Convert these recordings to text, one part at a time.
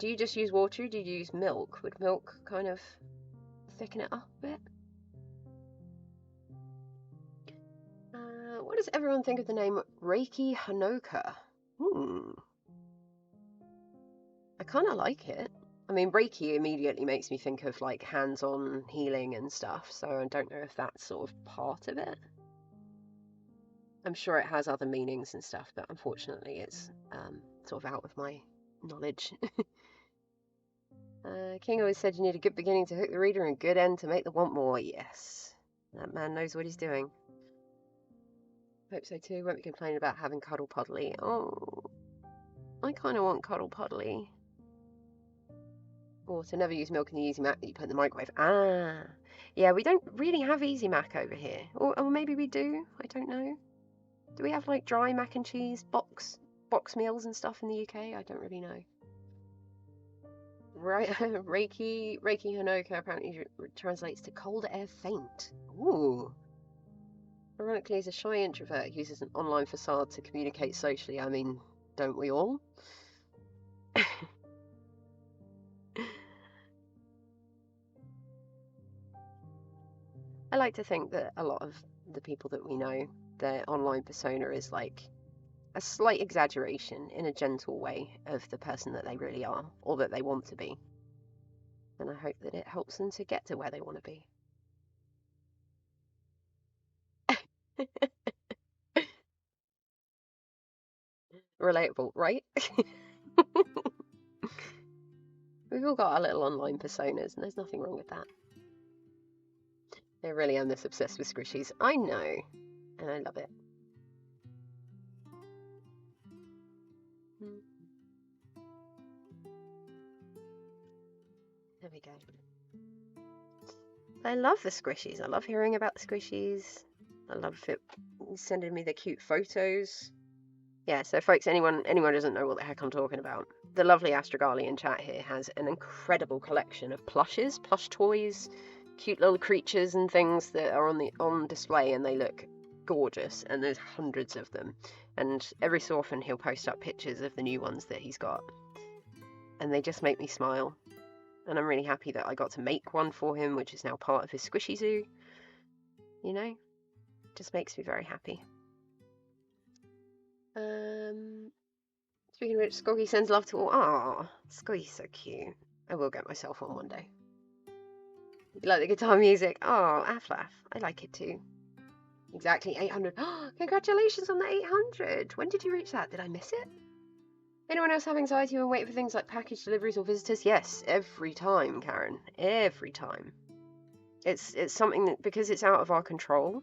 Do you just use water or do you use milk? Would milk kind of thicken it up a bit? What does everyone think of the name Reiki Hanoka? I kind of like it. I mean, Reiki immediately makes me think of like hands-on healing and stuff, so I don't know if that's sort of part of it. I'm sure it has other meanings and stuff, but unfortunately it's sort of out of my knowledge. King always said you need a good beginning to hook the reader and a good end to make them want more. Yes, that man knows what he's doing. Hope so too. Won't be complaining about having Cuddle Puddly. Oh, I kind of want Cuddle Puddly. Or to never use milk in the Easy Mac that you put in the microwave. Ah, yeah, we don't really have Easy Mac over here. Or maybe we do. I don't know. Do we have like dry mac and cheese box meals and stuff in the UK? I don't really know. Right, Reiki Hanoka apparently translates to cold air faint. Ooh. Ironically, as a shy introvert who uses an online facade to communicate socially, I mean, don't we all? I like to think that a lot of the people that we know, their online persona is like a slight exaggeration in a gentle way of the person that they really are or that they want to be. And I hope that it helps them to get to where they want to be. Relatable, right? We've all got our little online personas, and there's nothing wrong with that. I really am this obsessed with squishies. I know, and I love it. There we go. I love the squishies. I love hearing about the squishies. I love it sending me the cute photos. Yeah, so folks, anyone doesn't know what the heck I'm talking about, the lovely Astrogali in chat here has an incredible collection of plushes, plush toys, cute little creatures and things that are on display, and they look gorgeous, and there's hundreds of them. And every so often he'll post up pictures of the new ones that he's got, and they just make me smile. And I'm really happy that I got to make one for him, which is now part of his Squishy Zoo. You know, just makes me very happy. Speaking of which, Skoggy sends love to all. Ah, Skoggy's so cute. I will get myself on one day. You like the guitar music? Oh, Aflaf. I like it too. Exactly 800. Congratulations on the 800. When did you reach that? Did I miss it? Anyone else have anxiety when waiting for things like package deliveries or visitors? Yes, every time, Karen. Every time. It's something that, because it's out of our control,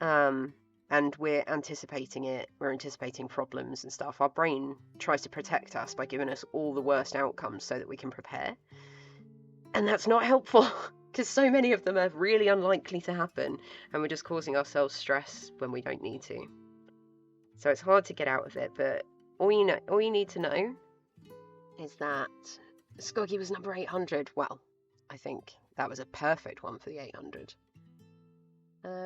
and we're anticipating it, we're anticipating problems and stuff, our brain tries to protect us by giving us all the worst outcomes so that we can prepare. And that's not helpful, because so many of them are really unlikely to happen, and we're just causing ourselves stress when we don't need to. So it's hard to get out of it, but all you need to know is that Skoggy was number 800. Well, I think that was a perfect one for the 800.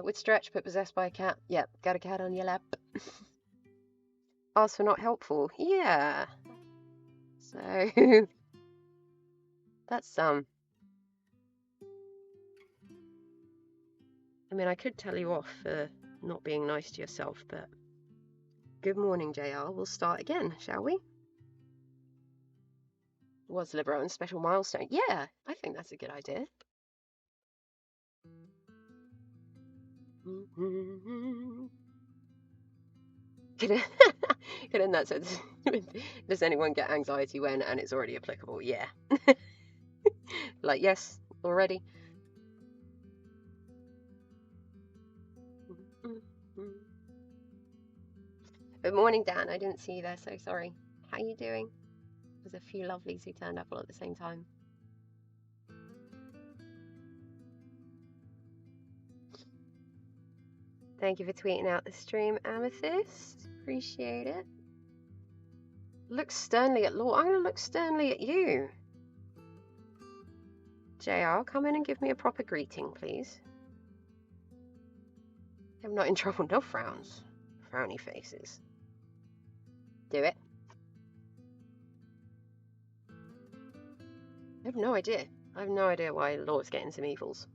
With Stretch, but possessed by a cat. Yep, got a cat on your lap. Ask for not helpful. Yeah. So that's I mean, I could tell you off for not being nice to yourself, but good morning, JR. We'll start again, shall we? Was Liberone's special milestone? Yeah, I think that's a good idea. Good in that sense. Does anyone get anxiety when, and it's already applicable? Yeah. Like, yes, already. Good morning, Dan. I didn't see you there, so sorry. How are you doing? There's a few lovelies who turned up all at the same time. Thank you for tweeting out the stream, Amethyst. Appreciate it. Look sternly at Law. I'm going to look sternly at you. JR, come in and give me a proper greeting, please. I'm not in trouble. No frowns. Frowny faces. Do it. I have no idea. I have no idea why Law's getting some evils.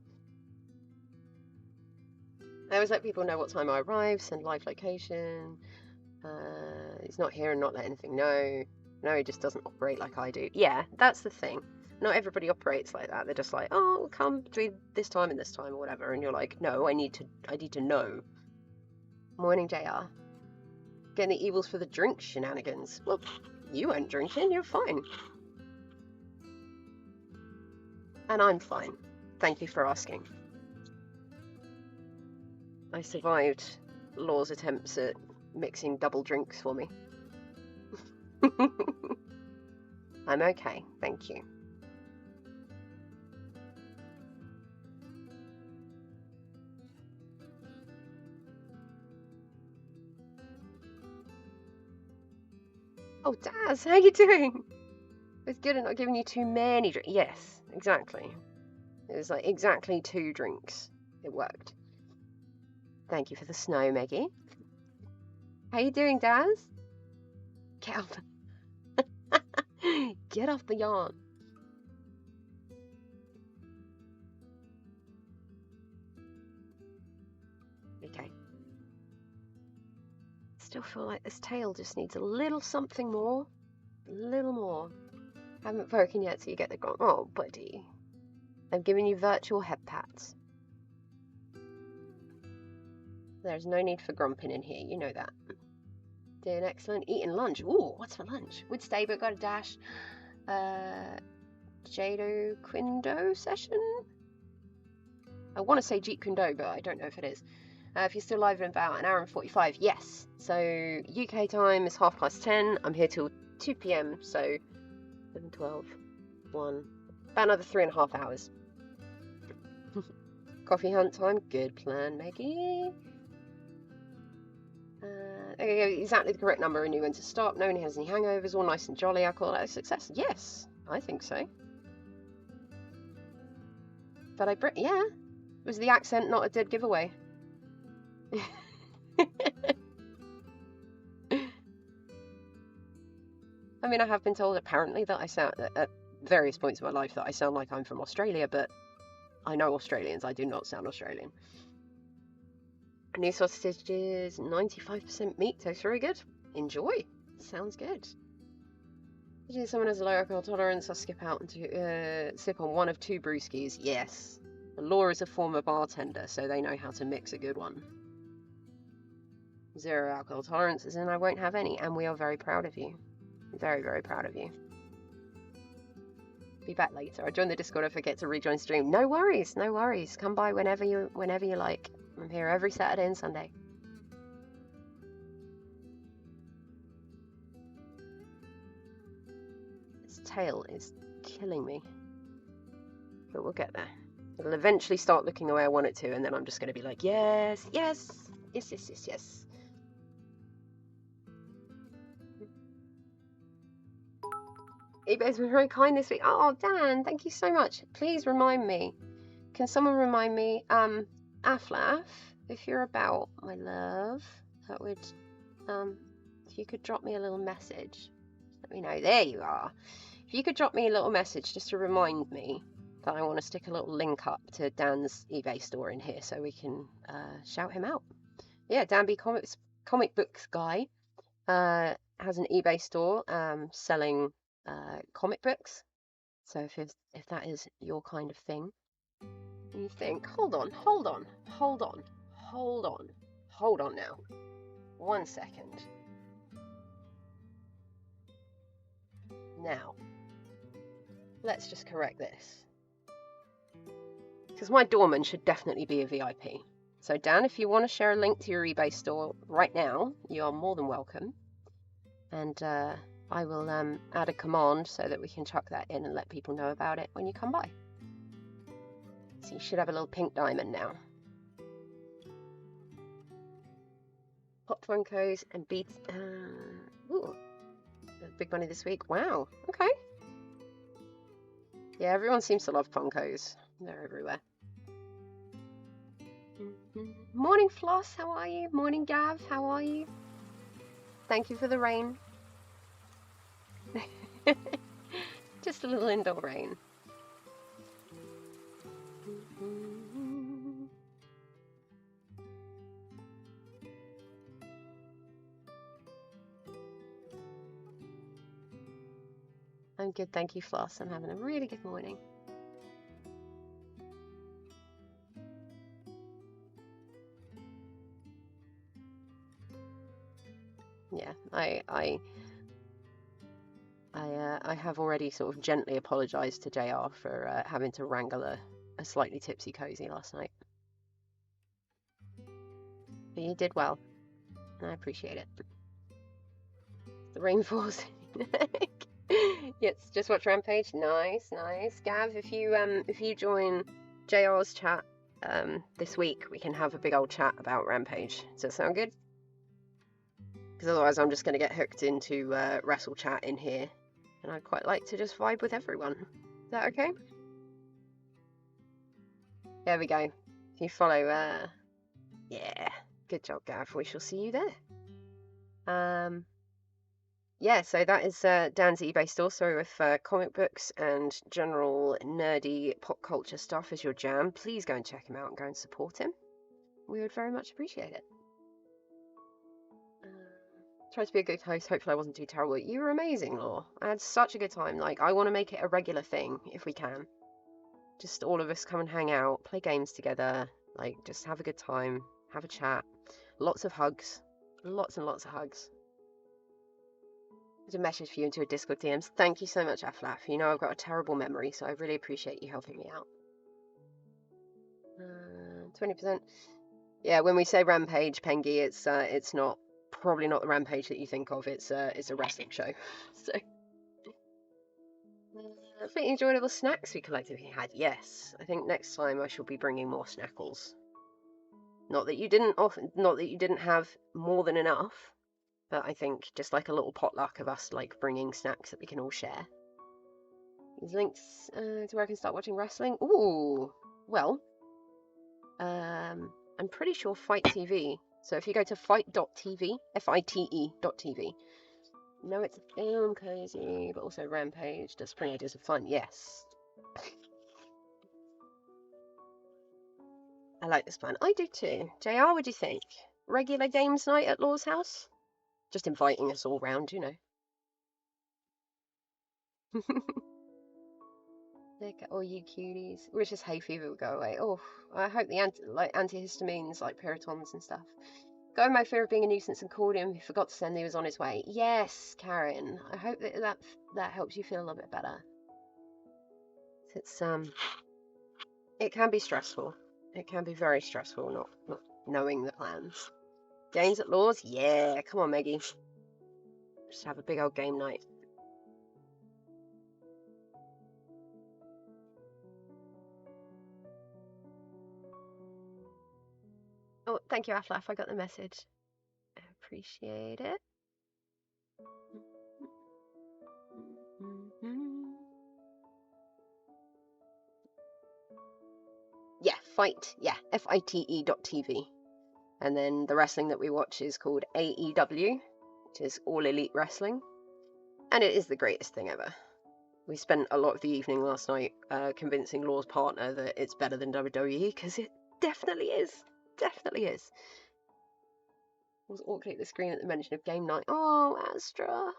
I always let people know what time I arrive, send live location. He's not here and not let anything know. No, he just doesn't operate like I do. Yeah, that's the thing. Not everybody operates like that. They're just like, oh, we'll come between this time and this time or whatever. And you're like, no, I need to know. Morning, JR. Getting the evils for the drink shenanigans. Well, you weren't drinking. You're fine. And I'm fine. Thank you for asking. I survived Law's attempts at mixing double drinks for me. I'm okay, thank you. Oh, Daz, how you doing? It's good at not giving you too many drinks. Yes, exactly. It was like exactly 2 drinks. It worked. Thank you for the snow, Meggie. How you doing, Daz? Get up. Get off the yarn. Okay. Still feel like this tail just needs a little something more. A little more. Haven't broken yet, so you get the grump. Oh, buddy. I'm giving you virtual head pats. There's no need for grumping in here, you know that. Doing excellent. Eating lunch. Ooh, what's for lunch? Would stay, but got a dash. Jado Quindo session? I want to say Jeet Kune Do, but I don't know if it is. If you're still live in about an hour and 45, yes. So UK time is 10:30. I'm here till 2 p.m. So 7, 12, 1, about another 3.5 hours. Coffee hunt time. Good plan, Maggie. Okay, exactly the correct number. I knew when to stop. No one has any hangovers. All nice and jolly. I call that a success. Yes, I think so. But yeah. Was the accent not a dead giveaway? I mean, I have been told apparently that I sound at various points in my life that I sound like I'm from Australia, but I know Australians. I do not sound Australian. New sausages, 95% meat, tastes very good. Enjoy. Sounds good. Usually someone has a low alcohol tolerance, I'll skip out and sip on 1 of 2 brewskis. Yes. Laura is a former bartender, so they know how to mix a good one. 0 alcohol tolerance, as in I won't have any, and we are very proud of you. Very, very proud of you. Be back later. I joined the Discord, I forget to rejoin stream. No worries, no worries. Come by whenever you like. I'm here every Saturday and Sunday. This tail is killing me. But we'll get there. It'll eventually start looking the way I want it to, and then I'm just going to be like, yes, yes, yes, yes, yes, yes. eBay's been very kind this week. Oh, Dan, thank you so much. Please remind me. Can someone remind me? Aflaf, if you're about, my love, that would, if you could drop me a little message, let me know. There you are. If you could drop me a little message just to remind me that I want to stick a little link up to Dan's eBay store in here so we can shout him out. Yeah, Dan B comic books guy has an eBay store selling comic books. So if that is your kind of thing, and you think, hold on now. 1 second. Now, let's just correct this. Because my doorman should definitely be a VIP. So Dan, if you want to share a link to your eBay store right now, you are more than welcome. And I will add a command so that we can chuck that in and let people know about it when you come by. So you should have a little pink diamond now. Hot Funkos and Beats. Ooh, big money this week. Wow. Okay. Yeah, everyone seems to love Funkos. They're everywhere. Morning, Floss. How are you? Morning, Gav. How are you? Thank you for the rain. Just a little indoor rain. I'm good, thank you, Floss. I'm having a really good morning. Yeah, I have already sort of gently apologised to JR for having to wrangle a slightly tipsy cozy last night. But you did well, and I appreciate it. The rain falls. Yes, just watch Rampage. Nice, nice. Gav, if you join JR's chat this week, we can have a big old chat about Rampage. Does that sound good? Because otherwise I'm just going to get hooked into Wrestle Chat in here, and I'd quite like to just vibe with everyone. Is that okay? There we go. If you follow, yeah, good job, Gav. We shall see you there. Yeah, so that is Dan's eBay store. So if comic books and general nerdy pop culture stuff is your jam, please go and check him out and go and support him. We would very much appreciate it. Try to be a good host. Hopefully I wasn't too terrible. You were amazing, Law. I had such a good time. Like, I want to make it a regular thing, if we can. Just all of us come and hang out, play games together, like, just have a good time, have a chat. Lots of hugs. Lots and lots of hugs. There's a message for you into a Discord DMs. Thank you so much, Aflaf. You know I've got a terrible memory, so I really appreciate you helping me out. 20%. Yeah, when we say Rampage, Pengy, it's not probably not the Rampage that you think of. It's a wrestling show. So, I think enjoyable snacks we collectively had. Yes, I think next time I shall be bringing more snackles. Not that you didn't have more than enough, but I think just like a little potluck of us like bringing snacks that we can all share. These links to where I can start watching wrestling. Ooh, well, I'm pretty sure Fight TV. So if you go to fight.tv, FITE.tv, no, it's a film cozy, but also Rampage does Spring Ideas of Fun. Yes. I like this plan. I do too. JR, what do you think? Regular games night at Law's house? Just inviting us all round, you know. Look at all you cuties. Wish this hay fever would go away. Oh, I hope the antihistamines, like Piritons and stuff. Go my fear of being a nuisance and called him. He forgot to send he was on his way. Yes, Karen. I hope that helps you feel a little bit better. It's it can be stressful. It can be very stressful not knowing the plans. Games at Law's? Yeah, come on, Meggie. Just have a big old game night. Oh, thank you, Aflaf. I got the message. I appreciate it. Yeah, Fight. Yeah, FITE.tv. And then the wrestling that we watch is called AEW, which is All Elite Wrestling. And it is the greatest thing ever. We spent a lot of the evening last night convincing Law's partner that it's better than WWE, because it definitely is. Definitely is. I was awkward at the screen at the mention of game night. Oh, Astra.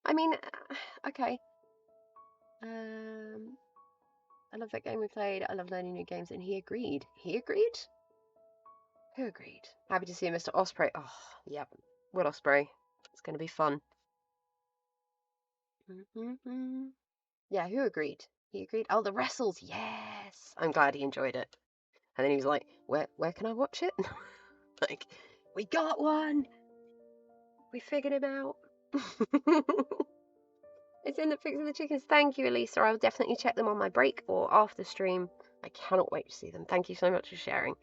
I mean, okay. I love that game we played. I love learning new games, and he agreed. He agreed? Who agreed? Happy to see Mr. Osprey. Oh, yep. Will Osprey. It's going to be fun. Yeah, who agreed? He agreed. Oh, the wrestles. Yes. I'm glad he enjoyed it. And then he was like, where can I watch it? Like, we got one. We figured him out. It's in the pics of the chickens. Thank you, Elisa. I'll definitely check them on my break or after stream. I cannot wait to see them. Thank you so much for sharing.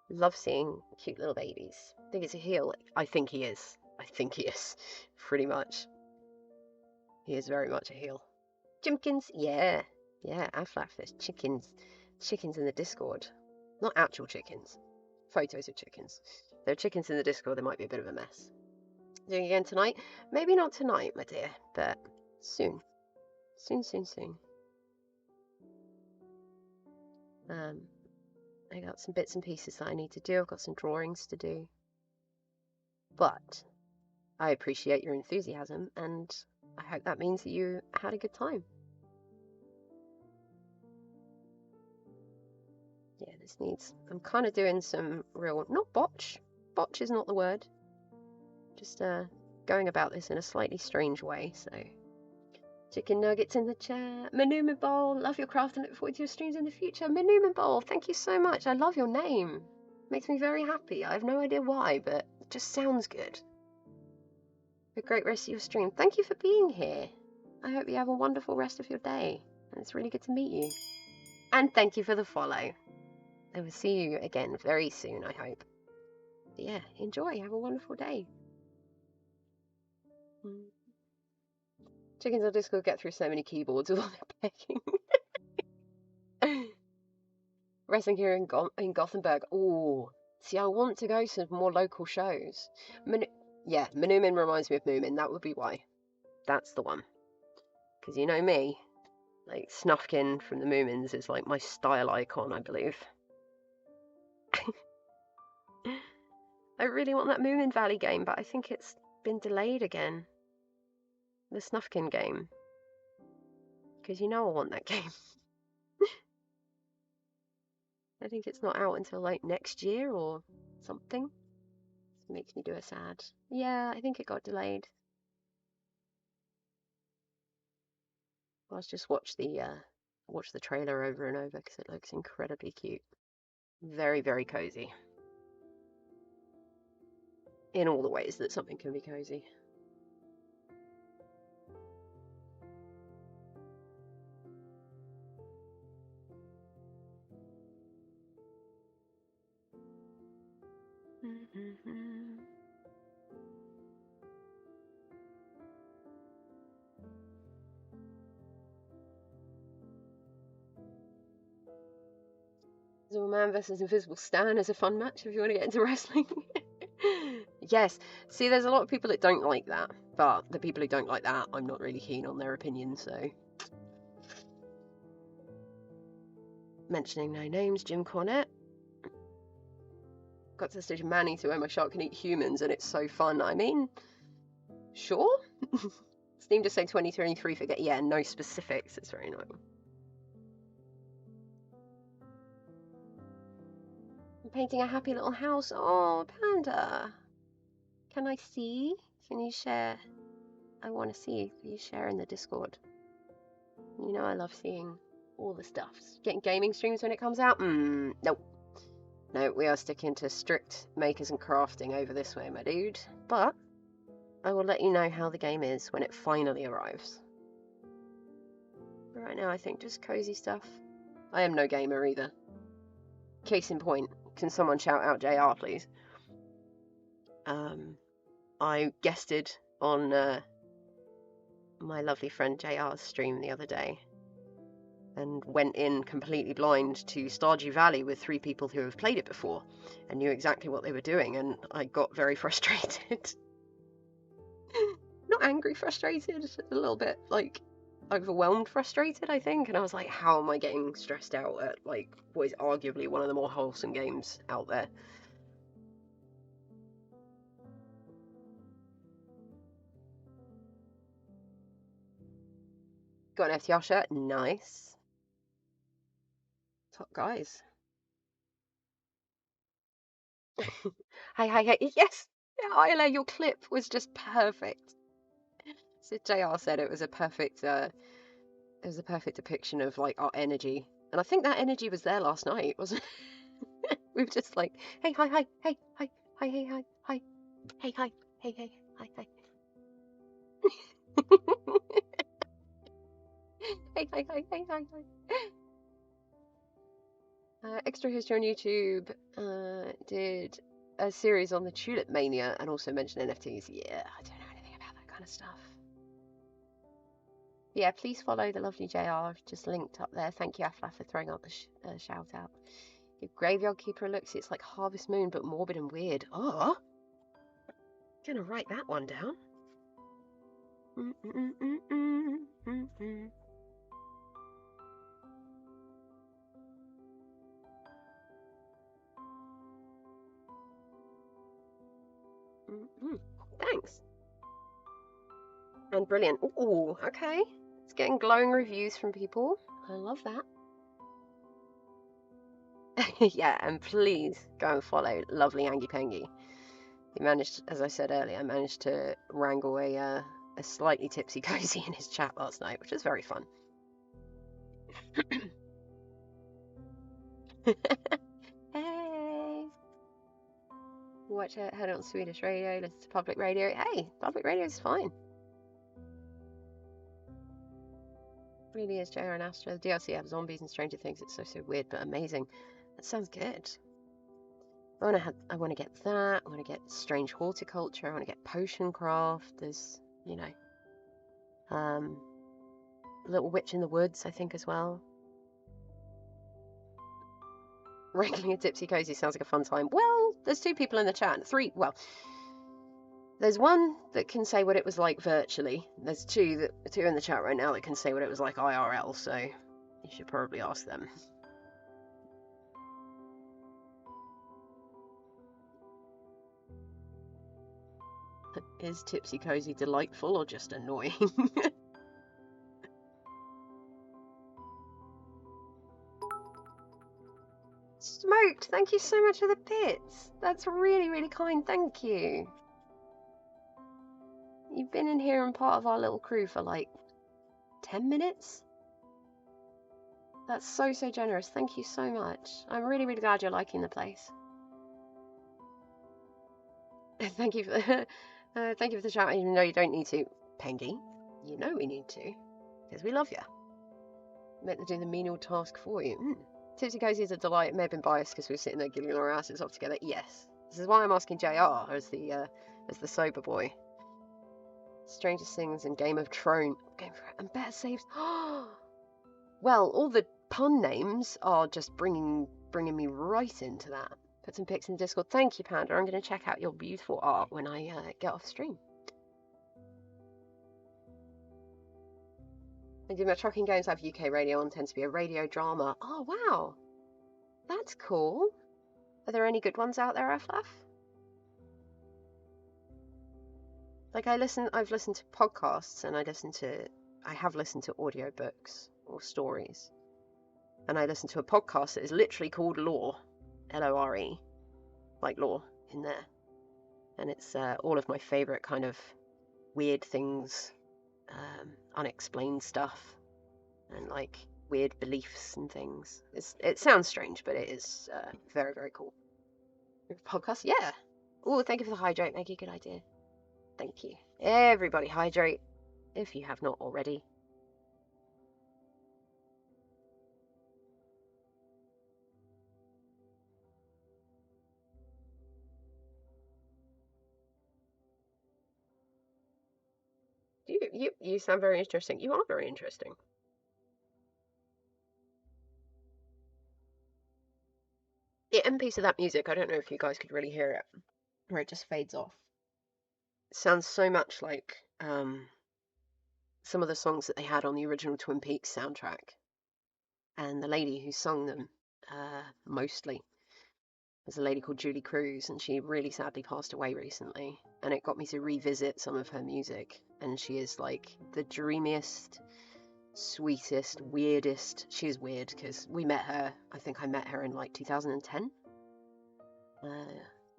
Love seeing cute little babies. I think it's a heel. I think he is. I think he is. Pretty much. He is very much a heel. Jimkins, yeah. Yeah, Aflaf, there's chickens. Chickens in the Discord. Not actual chickens. Photos of chickens. If there are chickens in the Discord, there might be a bit of a mess. Doing again tonight? Maybe not tonight, my dear, but soon. Soon. I got some bits and pieces that I need to do. I've got some drawings to do. But I appreciate your enthusiasm, and I hope that means that you had a good time. Yeah, this needs... I'm kind of doing some real... Not botch. Botch is not the word. Just going about this in a slightly strange way, so... Chicken nuggets in the chat. Manuman Bowl, love your craft and look forward to your streams in the future. Manuman Bowl, thank you so much. I love your name. Makes me very happy. I have no idea why, but it just sounds good. A great rest of your stream. Thank you for being here. I hope you have a wonderful rest of your day. And it's really good to meet you. And thank you for the follow. I will see you again very soon, I hope. But yeah, enjoy. Have a wonderful day. Chickens on Discord get through so many keyboards with all their pegging. Wrestling here in Gothenburg. Oh, see, I want to go to more local shows. Yeah, Manumin reminds me of Moomin. That would be why. That's the one. Because you know me, like Snufkin from the Moomins is like my style icon, I believe. I really want that Moomin Valley game, but I think it's been delayed again. The Snufkin game. Because you know I want that game. I think it's not out until like next year or something. This makes me do a sad. Yeah, I think it got delayed. Let's just watch the trailer over and over because it looks incredibly cute. Very, very cozy. In all the ways that something can be cozy. Invisible Man versus Invisible Stan is a fun match if you want to get into wrestling. Yes. See, there's a lot of people that don't like that, but the people who don't like that, I'm not really keen on their opinion, so... Mentioning no names, Jim Cornette. Got to the stage of Manny to where my shark can eat humans, and it's so fun. I mean, sure. Steam just say 2023 forget. Yeah, no specifics. It's very annoying. I'm painting a happy little house. Oh, Panda. Can I see? Can you share? I want to see. Can you share in the Discord? You know I love seeing all the stuff. Getting gaming streams when it comes out? Nope. No, we are sticking to strict makers and crafting over this way, my dude. But I will let you know how the game is when it finally arrives. But right now, I think just cozy stuff. I am no gamer either. Case in point, can someone shout out JR, please? I guested on my lovely friend JR's stream the other day and went in completely blind to Stardew Valley with 3 people who have played it before and knew exactly what they were doing, and I got very frustrated. Not angry frustrated, a little bit like overwhelmed frustrated, I think, and I was like, how am I getting stressed out at like what is arguably one of the more wholesome games out there? Got an FTR shirt, nice. Top guys. Hi, yes! Yeah, Isla, your clip was just perfect. So JR said it was a perfect depiction of like our energy. And I think that energy was there last night, wasn't it? We were just like, hey, hi, hey, hey, hi, hey, hi, hey, hi, hey, hi. Hey. Extra History on YouTube did a series on the Tulip Mania and also mentioned NFTs. Yeah, I don't know anything about that kind of stuff. Yeah, please follow the lovely JR. I've just linked up there. Thank you, Afla, for throwing out the shout out. Give Graveyard Keeper a look. See, it's like Harvest Moon, but morbid and weird. Oh, I'm gonna write that one down. and brilliant. Ooh, okay. It's getting glowing reviews from people. I love that. Yeah, and please go and follow lovely Angie Pengy. He managed, as I said earlier, I managed to wrangle a slightly tipsy cozy in his chat last night, which was very fun. Hey! Watch it, heard it on Swedish radio, listen to public radio. Hey, public radio is fine. Really is JR and Astra. The DLC have zombies and Stranger Things. It's so weird but amazing. That sounds good. I want to get that. I want to get strange horticulture. I want to get potion craft. There's, you know, Little Witch in the Woods, I think, as well. Wrangling a tipsy cozy sounds like a fun time. Well, there's 2 people in the chat. 3. Well, there's 1 that can say what it was like virtually. There's 2 in the chat right now that can say what it was like IRL. So you should probably ask them. Is tipsy cozy delightful or just annoying? Smoked, thank you so much for the bits. That's really, really kind, thank you. You've been in here and part of our little crew for like 10 minutes? That's so generous, thank you so much. I'm really, really glad you're liking the place. Thank you for thank you for the shout, even though you don't need to. Pengy, you know we need to, because we love you. Meant to do the menial task for you. Tipsy Cozy is a delight. It may have been biased because we were sitting there giggling our asses off together. Yes. This is why I'm asking JR as the sober boy. Stranger Things and Game of Thrones. And Better Saves. Well, all the pun names are just bringing me right into that. Put some pics in Discord. Thank you, Panda. I'm going to check out your beautiful art when I get off stream. I do my trucking games have UK radio on, tend to be a radio drama. Oh, wow. That's cool. Are there any good ones out there, Aflaf? Like I've listened to podcasts and I have listened to audiobooks or stories. And I listened to a podcast that is literally called Lore, L-O-R-E, like law in there. And it's all of my favourite kind of weird things, unexplained stuff, and like weird beliefs and things. It sounds strange, but it is very, very cool. Podcast, yeah. Oh, thank you for the hydrate, Maggie. Good idea. Thank you. Everybody hydrate if you have not already. You sound very interesting. You are very interesting. The end piece of that music, I don't know if you guys could really hear it, where it just fades off. It sounds so much like some of the songs that they had on the original Twin Peaks soundtrack. And the lady who sung them mostly was a lady called Julie Cruz, and she really sadly passed away recently. And it got me to revisit some of her music. And she is like the dreamiest, sweetest, weirdest. She's weird because we met her. I think I met her in like 2010.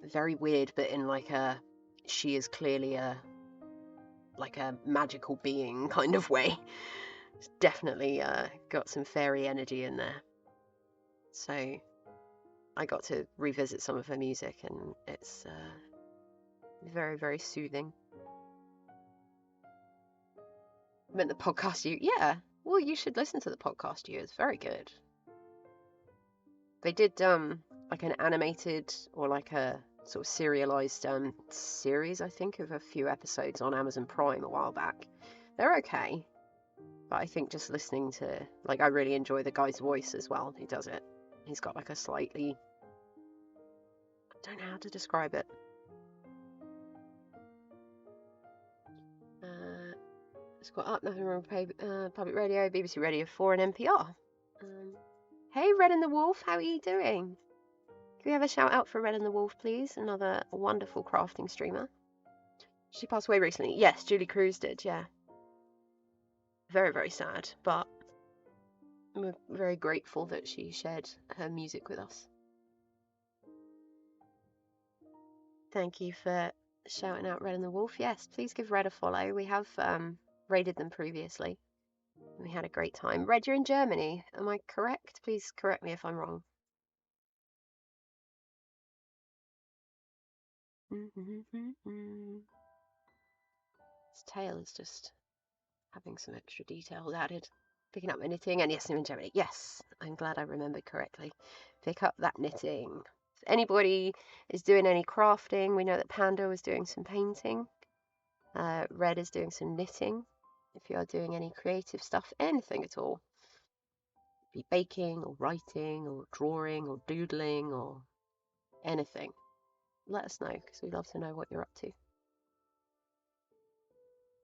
Very weird, but in like she is clearly a magical being kind of way. It's definitely got some fairy energy in there. So I got to revisit some of her music, and it's very, very soothing. I meant the podcast you, yeah. Well, you should listen to the podcast you. It's very good. They did like an animated or like a sort of serialized series, I think, of a few episodes on Amazon Prime a while back. They're okay, but I think just listening to, like, I really enjoy the guy's voice as well who does it. He's got like a slightly, I don't know how to describe it. It's got up, nothing wrong with public radio, BBC Radio 4 and NPR. Hey, Red and the Wolf, how are you doing? Can we have a shout out for Red and the Wolf, please? Another wonderful crafting streamer. She passed away recently. Yes, Julie Cruz did, yeah. Very, very sad, but we're very grateful that she shared her music with us. Thank you for shouting out Red and the Wolf. Yes, please give Red a follow. We have raided them previously. We had a great time. Red, you're in Germany. Am I correct? Please correct me if I'm wrong. His tail is just having some extra details added. Picking up my knitting, and yes, I'm in Germany. Yes, I'm glad I remembered correctly. Pick up that knitting. If anybody is doing any crafting, we know that Panda was doing some painting. Red is doing some knitting. If you are doing any creative stuff, anything at all, be baking or writing or drawing or doodling or anything, let us know because we'd love to know what you're up to.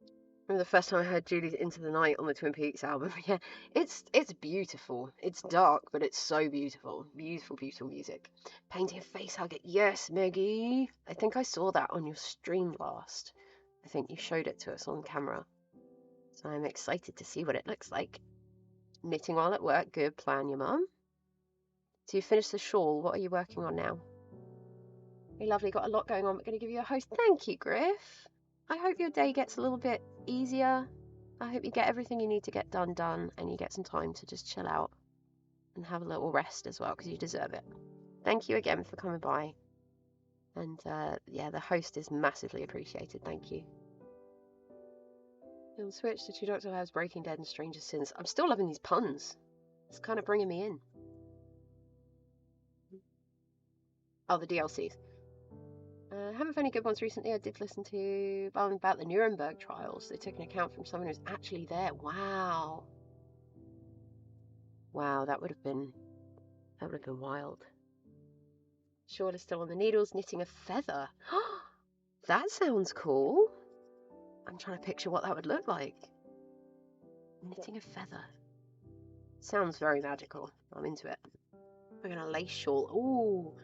I remember the first time I heard Julie's Into the Night on the Twin Peaks album. Yeah, it's beautiful. It's dark, but it's so beautiful. Beautiful, beautiful music. Painting a face hug. Yes, Maggie. I think I saw that on your stream last. I think you showed it to us on camera. So I'm excited to see what it looks like. Knitting while at work. Good plan, your mum. So you finished the shawl. What are you working on now? Hey, lovely. Got a lot going on. We're going to give you a host. Thank you, Griff. I hope your day gets a little bit easier. I hope you get everything you need to get done, and you get some time to just chill out and have a little rest as well, because you deserve it. Thank you again for coming by. And yeah, the host is massively appreciated. Thank you. On Switch, the two Doctor Who's Breaking Dead and Stranger Things. I'm still loving these puns. It's kind of bringing me in. Oh, the DLCs. Haven't found any good ones recently. I did listen to about the Nuremberg trials. They took an account from someone who's actually there. Wow. Wow, that would have been wild. Shawl is still on the needles, knitting a feather. That sounds cool. I'm trying to picture what that would look like. Knitting a feather. Sounds very magical. I'm into it. We're gonna lace shawl. Ooh.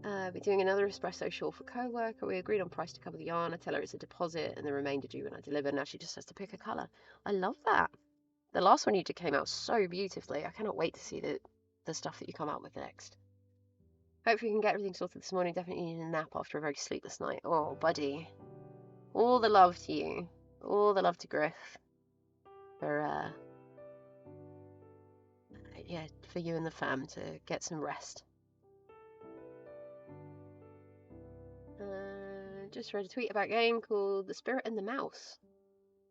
We're doing another espresso shawl for co-worker. We agreed on price to cover the yarn. I tell her it's a deposit and the remainder due when I deliver. Now she just has to pick a colour. I love that. The last one you did came out so beautifully. I cannot wait to see the stuff that you come out with next. Hopefully you can get everything sorted this morning. Definitely need a nap after a very sleepless night. Oh, buddy. All the love to you. All the love to Griff. For, yeah, for you and the fam to get some rest. Just read a tweet about a game called The Spirit and the Mouse.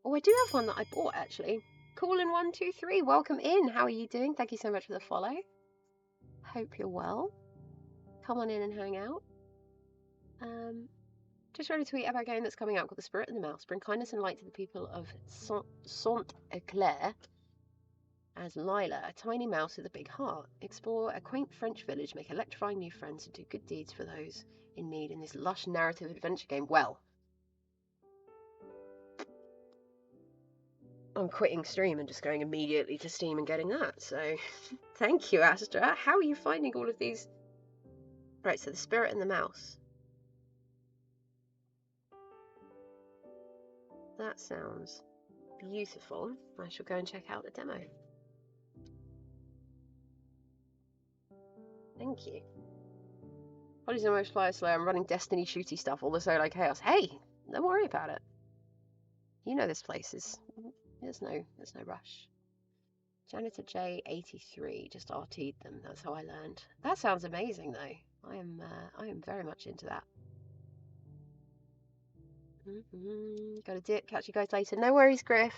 Oh, I do have one that I bought, actually. Callin123, welcome in. How are you doing? Thank you so much for the follow. Hope you're well. Come on in and hang out. Just read a tweet about a game that's coming out called The Spirit and the Mouse. Bring kindness and light to the people of Saint-Eclair as Lila, a tiny mouse with a big heart. Explore a quaint French village, make electrifying new friends, and do good deeds for those in need in this lush narrative adventure game. Well, I'm quitting stream and just going immediately to Steam and getting that. So, thank you, Astra. How are you finding all of these? Right, so The Spirit and the Mouse. That sounds beautiful. I shall go and check out the demo. Thank you. Apologies on most flyer slow. I'm running Destiny shooty stuff, all the solo chaos. Hey, don't worry about it. You know this place is. There's no rush. Janitor J83 just RT'd them. That's how I learned. That sounds amazing, though. I am very much into that. Got a dip. Catch you guys later. No worries, Griff.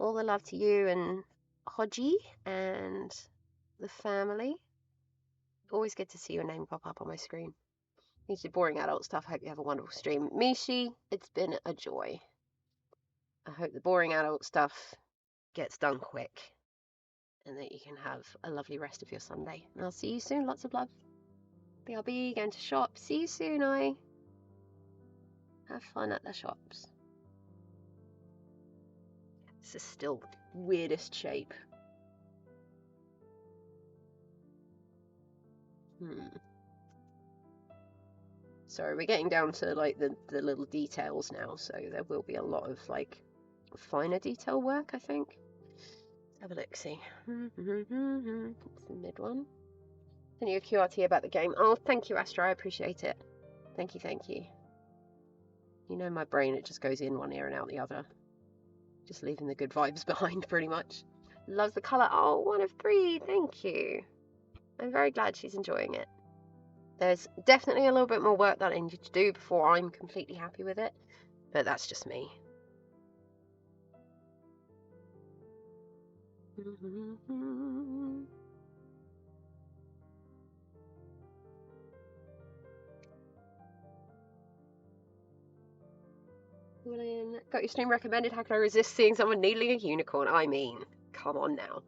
All the love to you and Hodgie and the family. Always good to see your name pop up on my screen. Usually boring adult stuff. Hope you have a wonderful stream. Mishi, it's been a joy. I hope the boring adult stuff gets done quick and that you can have a lovely rest of your Sunday. And I'll see you soon. Lots of love. BRB, going to shop. See you soon, Have fun at the shops. This is still the weirdest shape. Sorry, we're getting down to like the little details now, so there will be a lot of like finer detail work, I think. Let's have a look, see. It's the mid one. Send you a QRT about the game. Oh, thank you, Astra. I appreciate it. Thank you, thank you. You know my brain, it just goes in one ear and out the other. Just leaving the good vibes behind, pretty much. Loves the colour. Oh, 1 of 3. Thank you. I'm very glad she's enjoying it. There's definitely a little bit more work that I need to do before I'm completely happy with it. But that's just me. Got your stream recommended. How can I resist seeing someone needling a unicorn? I mean, come on now.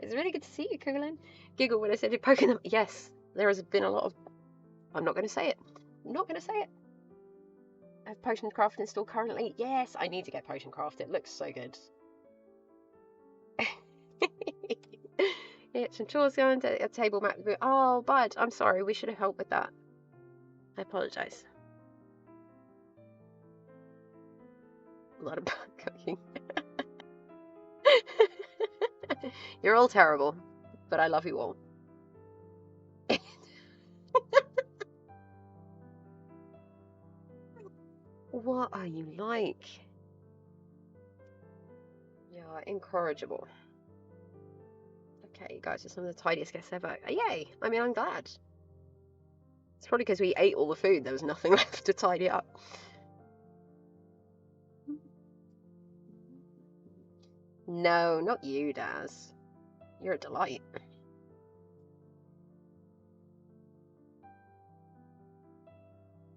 It's really good to see you, Coolin. Giggle when I said you're poking them. Yes, there has been a lot of... I'm not going to say it. I'm not going to say it. I have Potion Craft installed currently. Yes, I need to get Potion Craft. It looks so good. It's some chores going to a table mat. Oh, Bud, I'm sorry. We should have helped with that. I apologise. A lot of cooking. You're all terrible, but I love you all. What are you like? You're incorrigible. Okay, you guys are some of the tidiest guests ever. Yay! I mean, I'm glad. It's probably because we ate all the food. There was nothing left to tidy up. No, not you, Daz. You're a delight.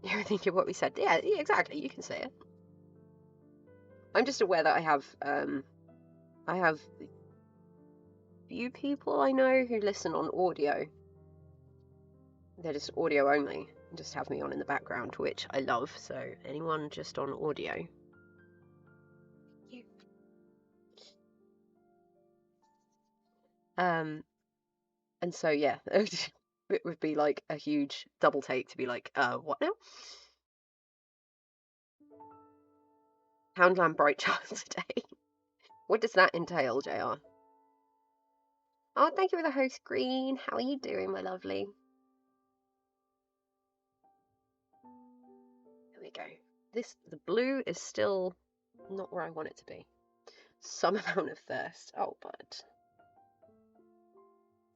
You're thinking what we said. Yeah, exactly. You can say it. I'm just aware that I have few people I know who listen on audio. They're just audio only and just have me on in the background, which I love. So anyone just on audio. And so yeah, it would be like a huge double take to be like, what now? Poundland Bright Child today. What does that entail, JR? Oh, thank you for the host, Green. How are you doing, my lovely? There we go. The blue is still not where I want it to be. Some amount of thirst. Oh, but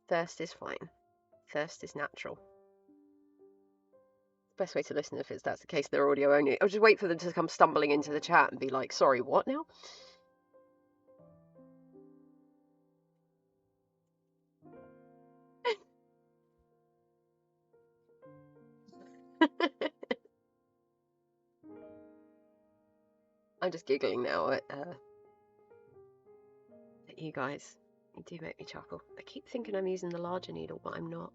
thirst is fine. Thirst is natural. Best way to listen if that's the case, they're audio only. I'll just wait for them to come stumbling into the chat and be like, sorry, what now? I'm just giggling now at you guys. You do make me chuckle. I keep thinking I'm using the larger needle, but I'm not.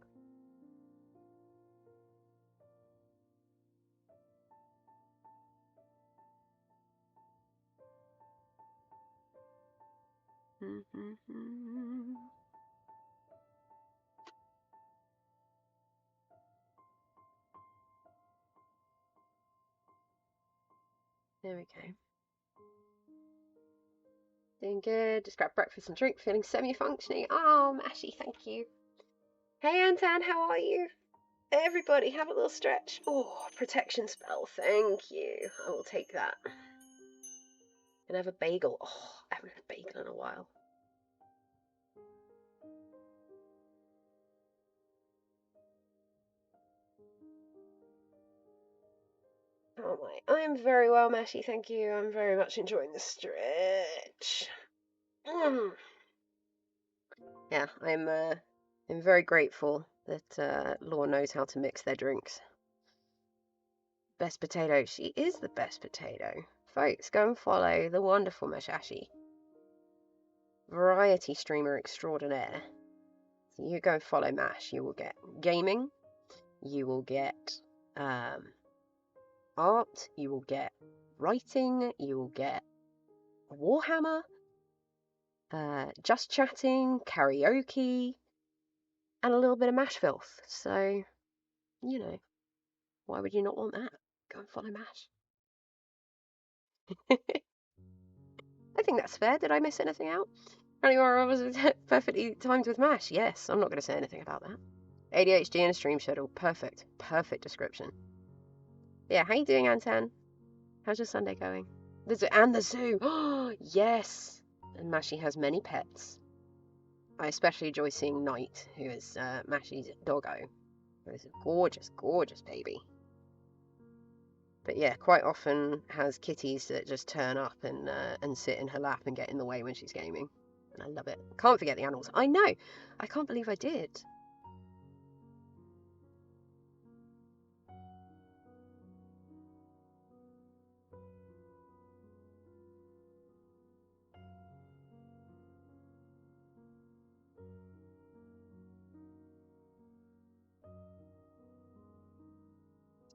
There we go. Doing good. Just grabbed breakfast and drink, feeling semi-functioning. Oh, Mashy, thank you. Hey, Anton, how are you? Everybody, have a little stretch. Oh, protection spell. Thank you. I will take that. And have a bagel. Oh, I haven't had a bagel in a while. Oh my, I'm very well, Mashy, thank you. I'm very much enjoying the stretch. Yeah, I'm very grateful that Law knows how to mix their drinks. Best potato. She is the best potato. Folks, go and follow the wonderful Mashashi. Variety streamer extraordinaire. So you go and follow Mash. You will get gaming. You will get art. You will get writing. You will get Warhammer. Just chatting. Karaoke. And a little bit of Mash filth. So, you know, why would you not want that? Go and follow Mash. I think that's fair. Did I miss anything out? Apparently, I was perfectly timed with MASH. Yes, I'm not going to say anything about that. ADHD in a stream schedule. Perfect. Perfect description. Yeah, how you doing, Antan? How's your Sunday going? The zoo. And the zoo! Oh, yes! And Mashi has many pets. I especially enjoy seeing Knight, who is Mashi's doggo. It's a gorgeous, gorgeous baby. But yeah, quite often has kitties that just turn up and sit in her lap and get in the way when she's gaming. And I love it. Can't forget the animals. I know! I can't believe I did.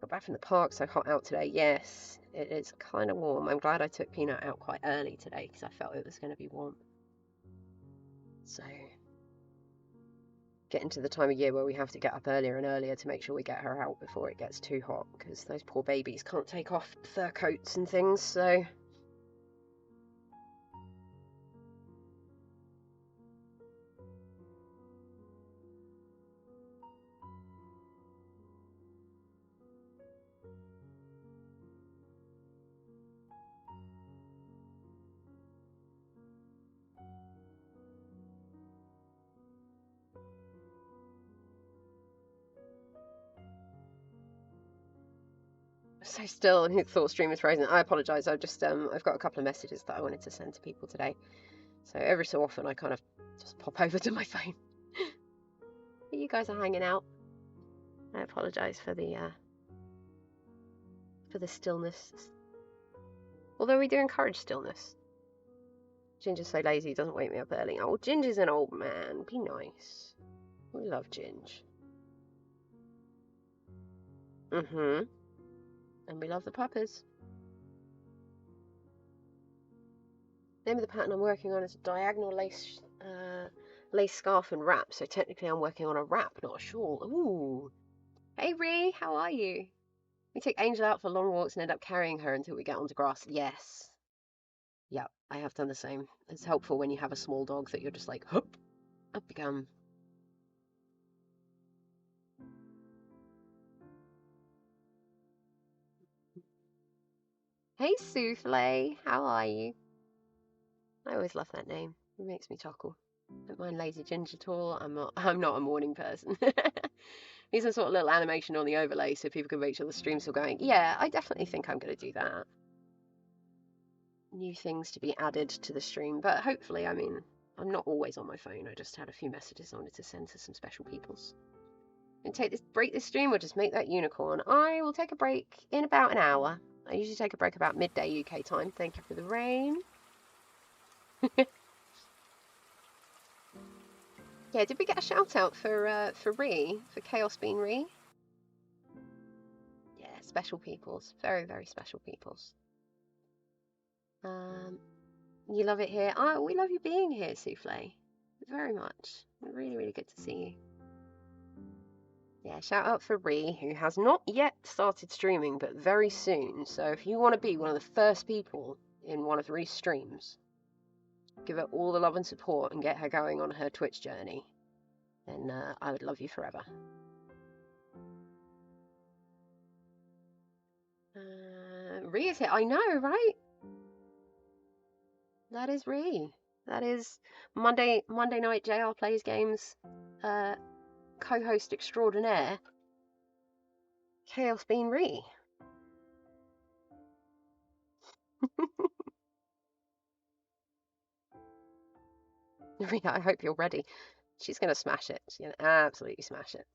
Got back from the park, so hot out today. Yes, it is kind of warm. I'm glad I took Peanut out quite early today because I felt it was going to be warm. So, getting to the time of year where we have to get up earlier and earlier to make sure we get her out before it gets too hot because those poor babies can't take off fur coats and things, so... So still, and who thought stream is frozen? I apologise. I've got a couple of messages that I wanted to send to people today. So every so often I kind of just pop over to my phone. You guys are hanging out. I apologise for the stillness. Although we do encourage stillness. Ginger's so lazy he doesn't wake me up early. Oh, Ginger's an old man. Be nice. We love Ginge. And we love the puppers. Name of the pattern I'm working on is a diagonal lace scarf and wrap. So technically I'm working on a wrap, not a shawl. Ooh. Hey Ree, how are you? We take Angel out for long walks and end up carrying her until we get onto grass. Yes. Yep, I have done the same. It's helpful when you have a small dog that you're just like, hup, up you come. Hey Souffle, how are you? I always love that name. It makes me chuckle. Don't mind Lazy Ginger at all. I'm not a morning person. Need some sort of little animation on the overlay so people can make sure the stream's still going. Yeah, I definitely think I'm going to do that. New things to be added to the stream, but hopefully, I mean, I'm not always on my phone. I just had a few messages I wanted to send to some special peoples. And break this stream or just make that unicorn. I will take a break in about an hour. I usually take a break about midday UK time. Thank you for the rain. Yeah, did we get a shout out for Ree, for Chaos Bean Ree? Yeah, special peoples, very, very special peoples. You love it here. Oh, we love you being here, Souffle. Very much. Really, really good to see you. Yeah, shout out for Ree, who has not yet started streaming, but very soon. So if you want to be one of the first people in one of Ree's streams, give her all the love and support and get her going on her Twitch journey, then I would love you forever. Ree is here. I know, right? That is Ree. That is Monday night JR Plays Games co-host extraordinaire, Chaos Bean Ree. Ree, I hope you're ready. She's going to smash it. She's going to absolutely smash it.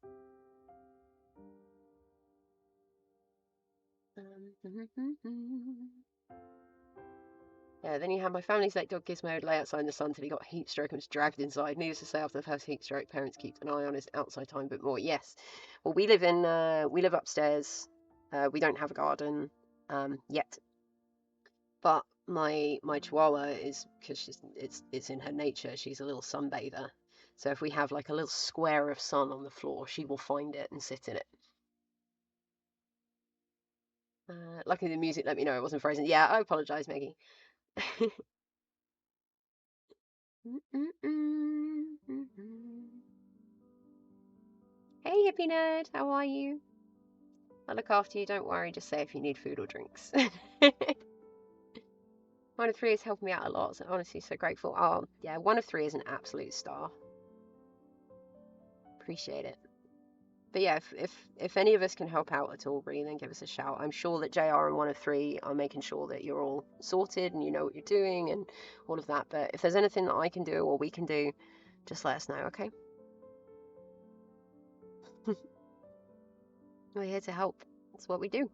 Yeah, then you have my family's late dog Gizmo lay outside in the sun until he got heat stroke and was dragged inside. Needless to say, after the first heat stroke, parents keep an eye on his outside time a bit more. Yes. Well, we live upstairs. We don't have a garden yet. But my Chihuahua is, because it's in her nature, she's a little sunbather. So if we have like a little square of sun on the floor, she will find it and sit in it. Luckily the music let me know it wasn't frozen. Yeah, I apologise, Maggie. Hey, Hippie Nerd, how are you? I'll look after you, don't worry, just say if you need food or drinks. 1 of 3 has helped me out a lot, so honestly, so grateful. Oh, yeah, 1 of 3 is an absolute star. Appreciate it. But yeah, if any of us can help out at all, really, then give us a shout. I'm sure that JR and 1 of 3 are making sure that you're all sorted and you know what you're doing and all of that. But if there's anything that I can do or we can do, just let us know, okay? We're here to help. That's what we do.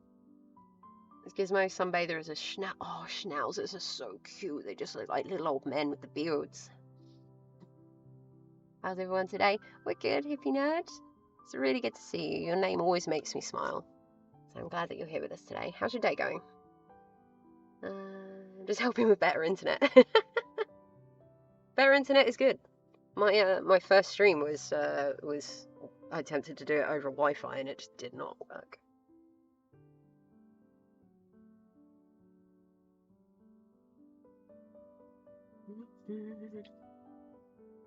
This Gizmo Sunbather is a schnauzers are so cute. They just look like little old men with the beards. How's everyone today? We're good, Hippie Nerd. It's really good to see you. Your name always makes me smile. So I'm glad that you're here with us today. How's your day going? Just helping with better internet. Better internet is good. My first stream was I attempted to do it over Wi-Fi and it just did not work.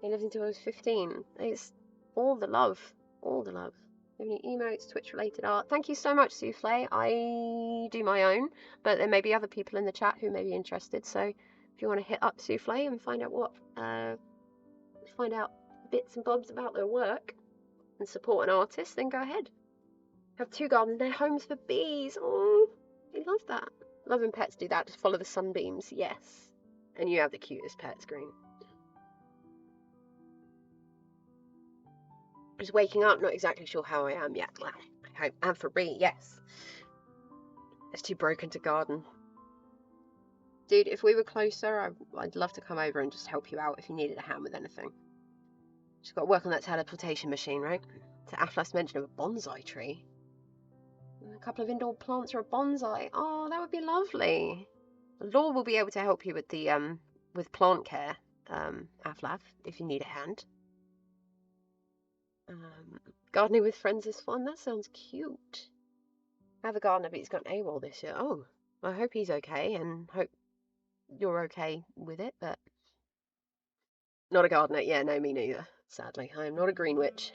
He lived until I was 15. It's all the love. All the love. Any emotes, Twitch related art? Thank you so much, Souffle. I do my own, but there may be other people in the chat who may be interested. So if you want to hit up Souffle and find out bits and bobs about their work and support an artist, then go ahead. Have 2 gardens. They're homes for bees. Oh, I love that. Loving pets do that. Just follow the sunbeams. Yes. And you have the cutest pets, Green. Just waking up, not exactly sure how I am yet. Well, I hope. And for Brie, yes. It's too broken to garden. Dude, if we were closer, I'd love to come over and just help you out if you needed a hand with anything. Just got to work on that teleportation machine, right? To Aflas mention of a bonsai tree. A couple of indoor plants or a bonsai. Oh, that would be lovely. Law will be able to help you with the with plant care, Aflaf, if you need a hand. Gardening with friends is fun. That sounds cute. I have a gardener, but he's got an AWOL this year. Oh, I hope he's okay and hope you're okay with it, but not a gardener. Yeah, no, me neither. Sadly, I am not a green witch.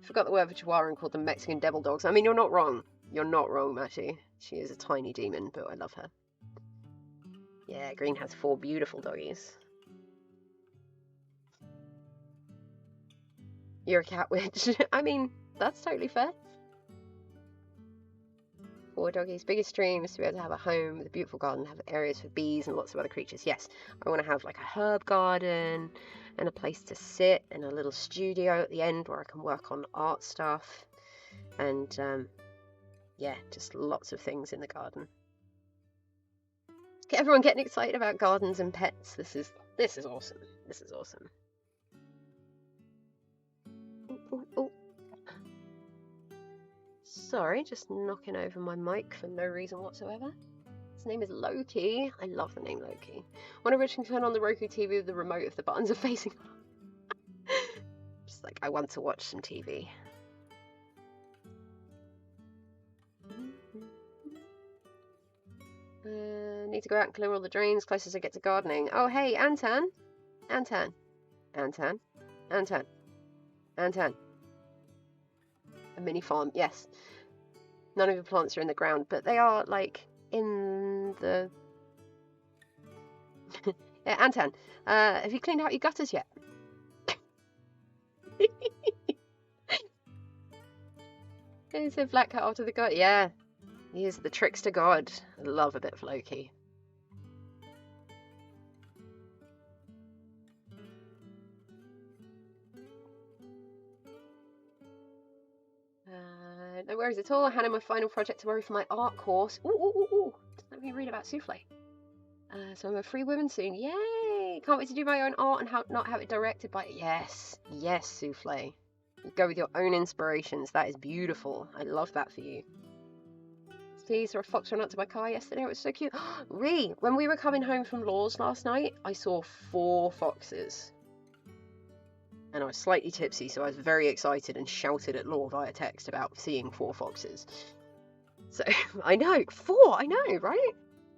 Forgot the word for Chihuahua and called them Mexican devil dogs. I mean, you're not wrong. You're not wrong, Matty. She is a tiny demon, but I love her. Yeah, Green has 4 beautiful doggies. You're a cat witch. I mean, that's totally fair. 4 doggies. Biggest dream is to be able to have a home with a beautiful garden, have areas for bees and lots of other creatures. Yes, I want to have like a herb garden and a place to sit and a little studio at the end where I can work on art stuff. And yeah, just lots of things in the garden. Get everyone getting excited about gardens and pets. This is awesome. This is awesome. Ooh. Sorry, just knocking over my mic for no reason whatsoever. His name is Loki. I love the name Loki. When I originally turned on the Roku TV with the remote if the buttons are facing just like, I want to watch some TV. Need to go out and clear all the drains closest I get to gardening. Oh, hey, Anton. Anton. Anton. Anton. Anton. A mini farm, yes. None of the plants are in the ground, but they are, like, in the... Yeah, Anton, have you cleaned out your gutters yet? Is a black cat after the god? Yeah. He is the trickster god. I love a bit of Loki. No worries at all. I handed my final project tomorrow for my art course. Ooh. Let me read about Souffle. So I'm a free woman soon. Yay! Can't wait to do my own art and not have it directed by... Yes, Souffle. You go with your own inspirations. That is beautiful. I love that for you. Please, a fox ran up to my car yesterday. It was so cute. Ree, when we were coming home from Law's last night, I saw 4 foxes. And I was slightly tipsy, so I was very excited and shouted at Law via text about seeing 4 foxes. So, I know, 4, I know, right?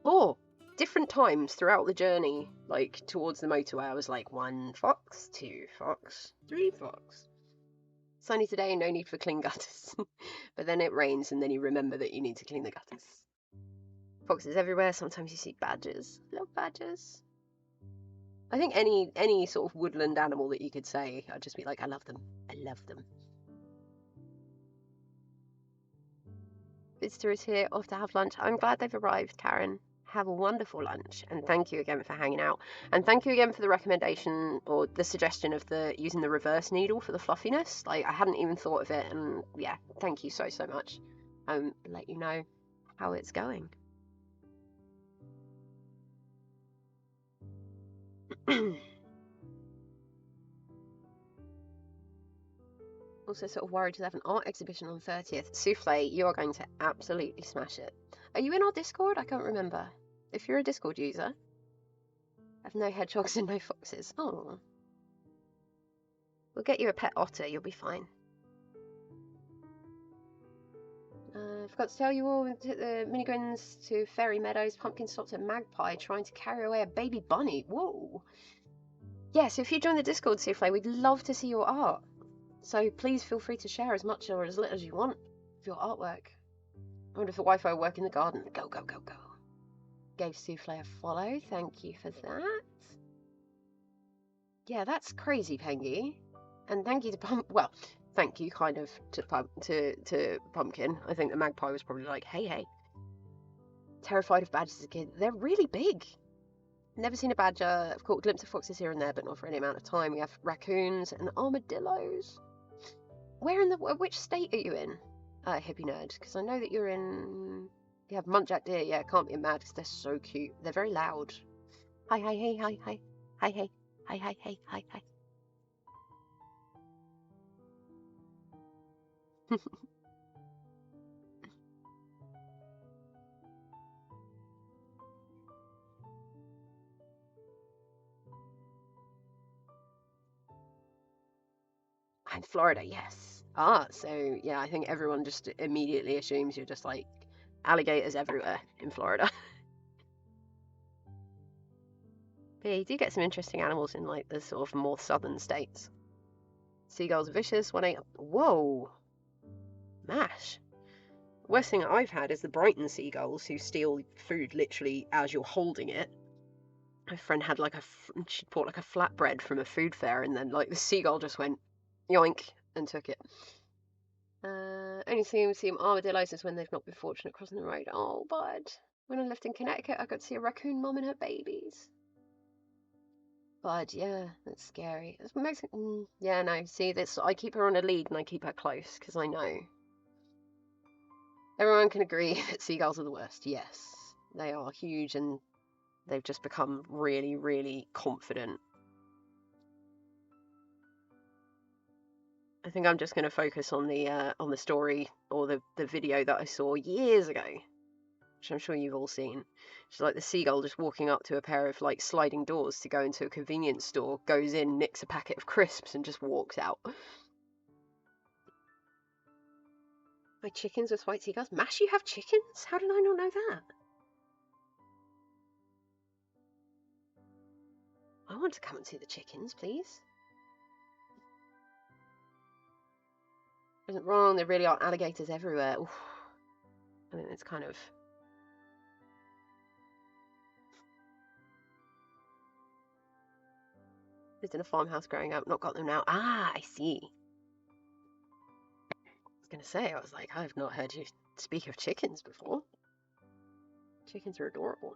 4 different times throughout the journey, like, towards the motorway, I was like, 1 fox, 2 fox, 3 fox. Sunny today, no need for clean gutters. But then it rains, and then you remember that you need to clean the gutters. Foxes everywhere, sometimes you see badgers. Love badgers. I think any sort of woodland animal that you could say, I'd just be like, I love them. I love them. Visitor is here, off to have lunch. I'm glad they've arrived, Karen. Have a wonderful lunch, and thank you again for hanging out. And thank you again for the recommendation or the suggestion of using the reverse needle for the fluffiness. Like, I hadn't even thought of it, and yeah, thank you so much. Let you know how it's going. Also sort of worried to have an art exhibition on 30th. Souffle, you are going to absolutely smash it. Are you in our Discord? I can't remember. If you're a Discord user. I have no hedgehogs and no foxes. Oh. We'll get you a pet otter, you'll be fine. I forgot to tell you all, the mini-grins to Fairy Meadows, pumpkin stopped at Magpie trying to carry away a baby bunny. Whoa. Yeah, so if you join the Discord, Souffle, we'd love to see your art. So please feel free to share as much or as little as you want of your artwork. I wonder if the Wi-Fi will work in the garden. Go, go, go, go. Gave Souffle a follow. Thank you for that. Yeah, that's crazy, Pengy. And thank you to well, thank you kind of to Pumpkin. I think the Magpie was probably like, hey. Terrified of badgers as a kid. They're really big. Never seen a badger. I've caught a glimpse of foxes here and there, but not for any amount of time. We have raccoons and armadillos. Which state are you in, hippie nerd? Because I know that you're in. You have muntjac deer. Yeah, it can't be mad because they're so cute. They're very loud. Hi, hey, hi, hi, hi, hey, hi, hey, hi. And Florida, yes. Ah, so yeah, I think everyone just immediately assumes you're just like alligators everywhere in Florida. But yeah, you do get some interesting animals in like the sort of more southern states. Seagulls are vicious. 1-8. Whoa, mash. Worst thing I've had is the Brighton seagulls who steal food literally as you're holding it. My friend had like she bought like a flatbread from a food fair, and then like the seagull just went yoink and took it. Only see them armadillos is when they've not been fortunate crossing the road. Oh, bud. When I lived in Connecticut, I got to see a raccoon mom and her babies. Bud, yeah, that's scary. It makes yeah, no. See, this I keep her on a lead and I keep her close because I know. Everyone can agree that seagulls are the worst. Yes, they are huge and they've just become really, really confident. I think I'm just going to focus on the story or the video that I saw years ago, which I'm sure you've all seen. It's like the seagull just walking up to a pair of like sliding doors to go into a convenience store, goes in, nicks a packet of crisps, and just walks out. My chickens with white seagulls? Mash, you have chickens? How did I not know that? I want to come and see the chickens, please. Isn't wrong, there really are alligators everywhere. Oof. I think it's kind of... Lived in a farmhouse growing up, not got them now. Ah, I see. I was going to say, I was like, I've not heard you speak of chickens before. Chickens are adorable.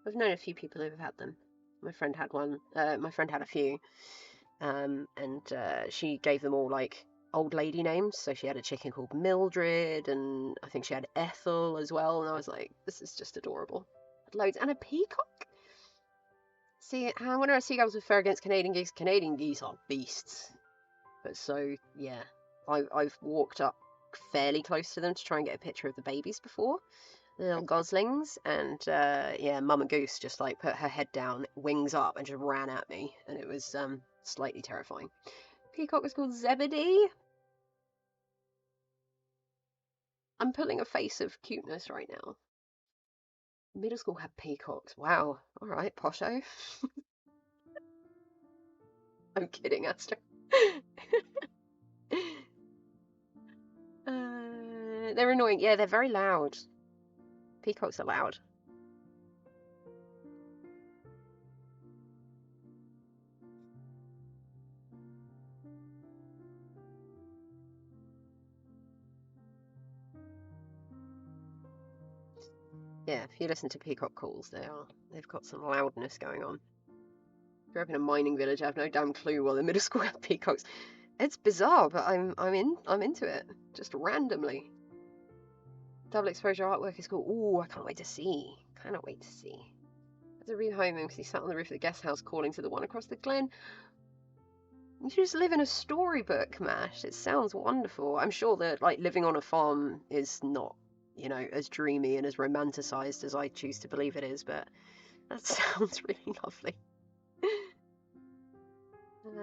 I've known a few people who have had them. My friend had one. My friend had a few. And she gave them all like old lady names. So she had a chicken called Mildred, and I think she had Ethel as well. And I was like, this is just adorable. Had loads, and a peacock. See, I wonder how seagulls would fare against Canadian geese. Canadian geese are beasts. But so yeah, I've walked up fairly close to them to try and get a picture of the babies before. The little goslings, and yeah, Mama Goose just like put her head down, wings up, and just ran at me, and it was slightly terrifying. Peacock was called Zebedee. I'm pulling a face of cuteness right now. Middle school had peacocks. Wow. All right, posho. I'm kidding, Astro. They're annoying. Yeah, they're very loud. Peacocks are loud. Yeah, if you listen to peacock calls, they've got some loudness going on. Grew up in a mining village. I have no damn clue why the middle school had peacocks. It's bizarre, but I'm into it. Just randomly. Double exposure artwork is cool. Ooh, I can't wait to see. Cannot wait to see. As I rehome him because he sat on the roof of the guest house calling to the one across the glen. You should just live in a storybook, Mash. It sounds wonderful. I'm sure that like living on a farm is not, as dreamy and as romanticized as I choose to believe it is, but that sounds really lovely.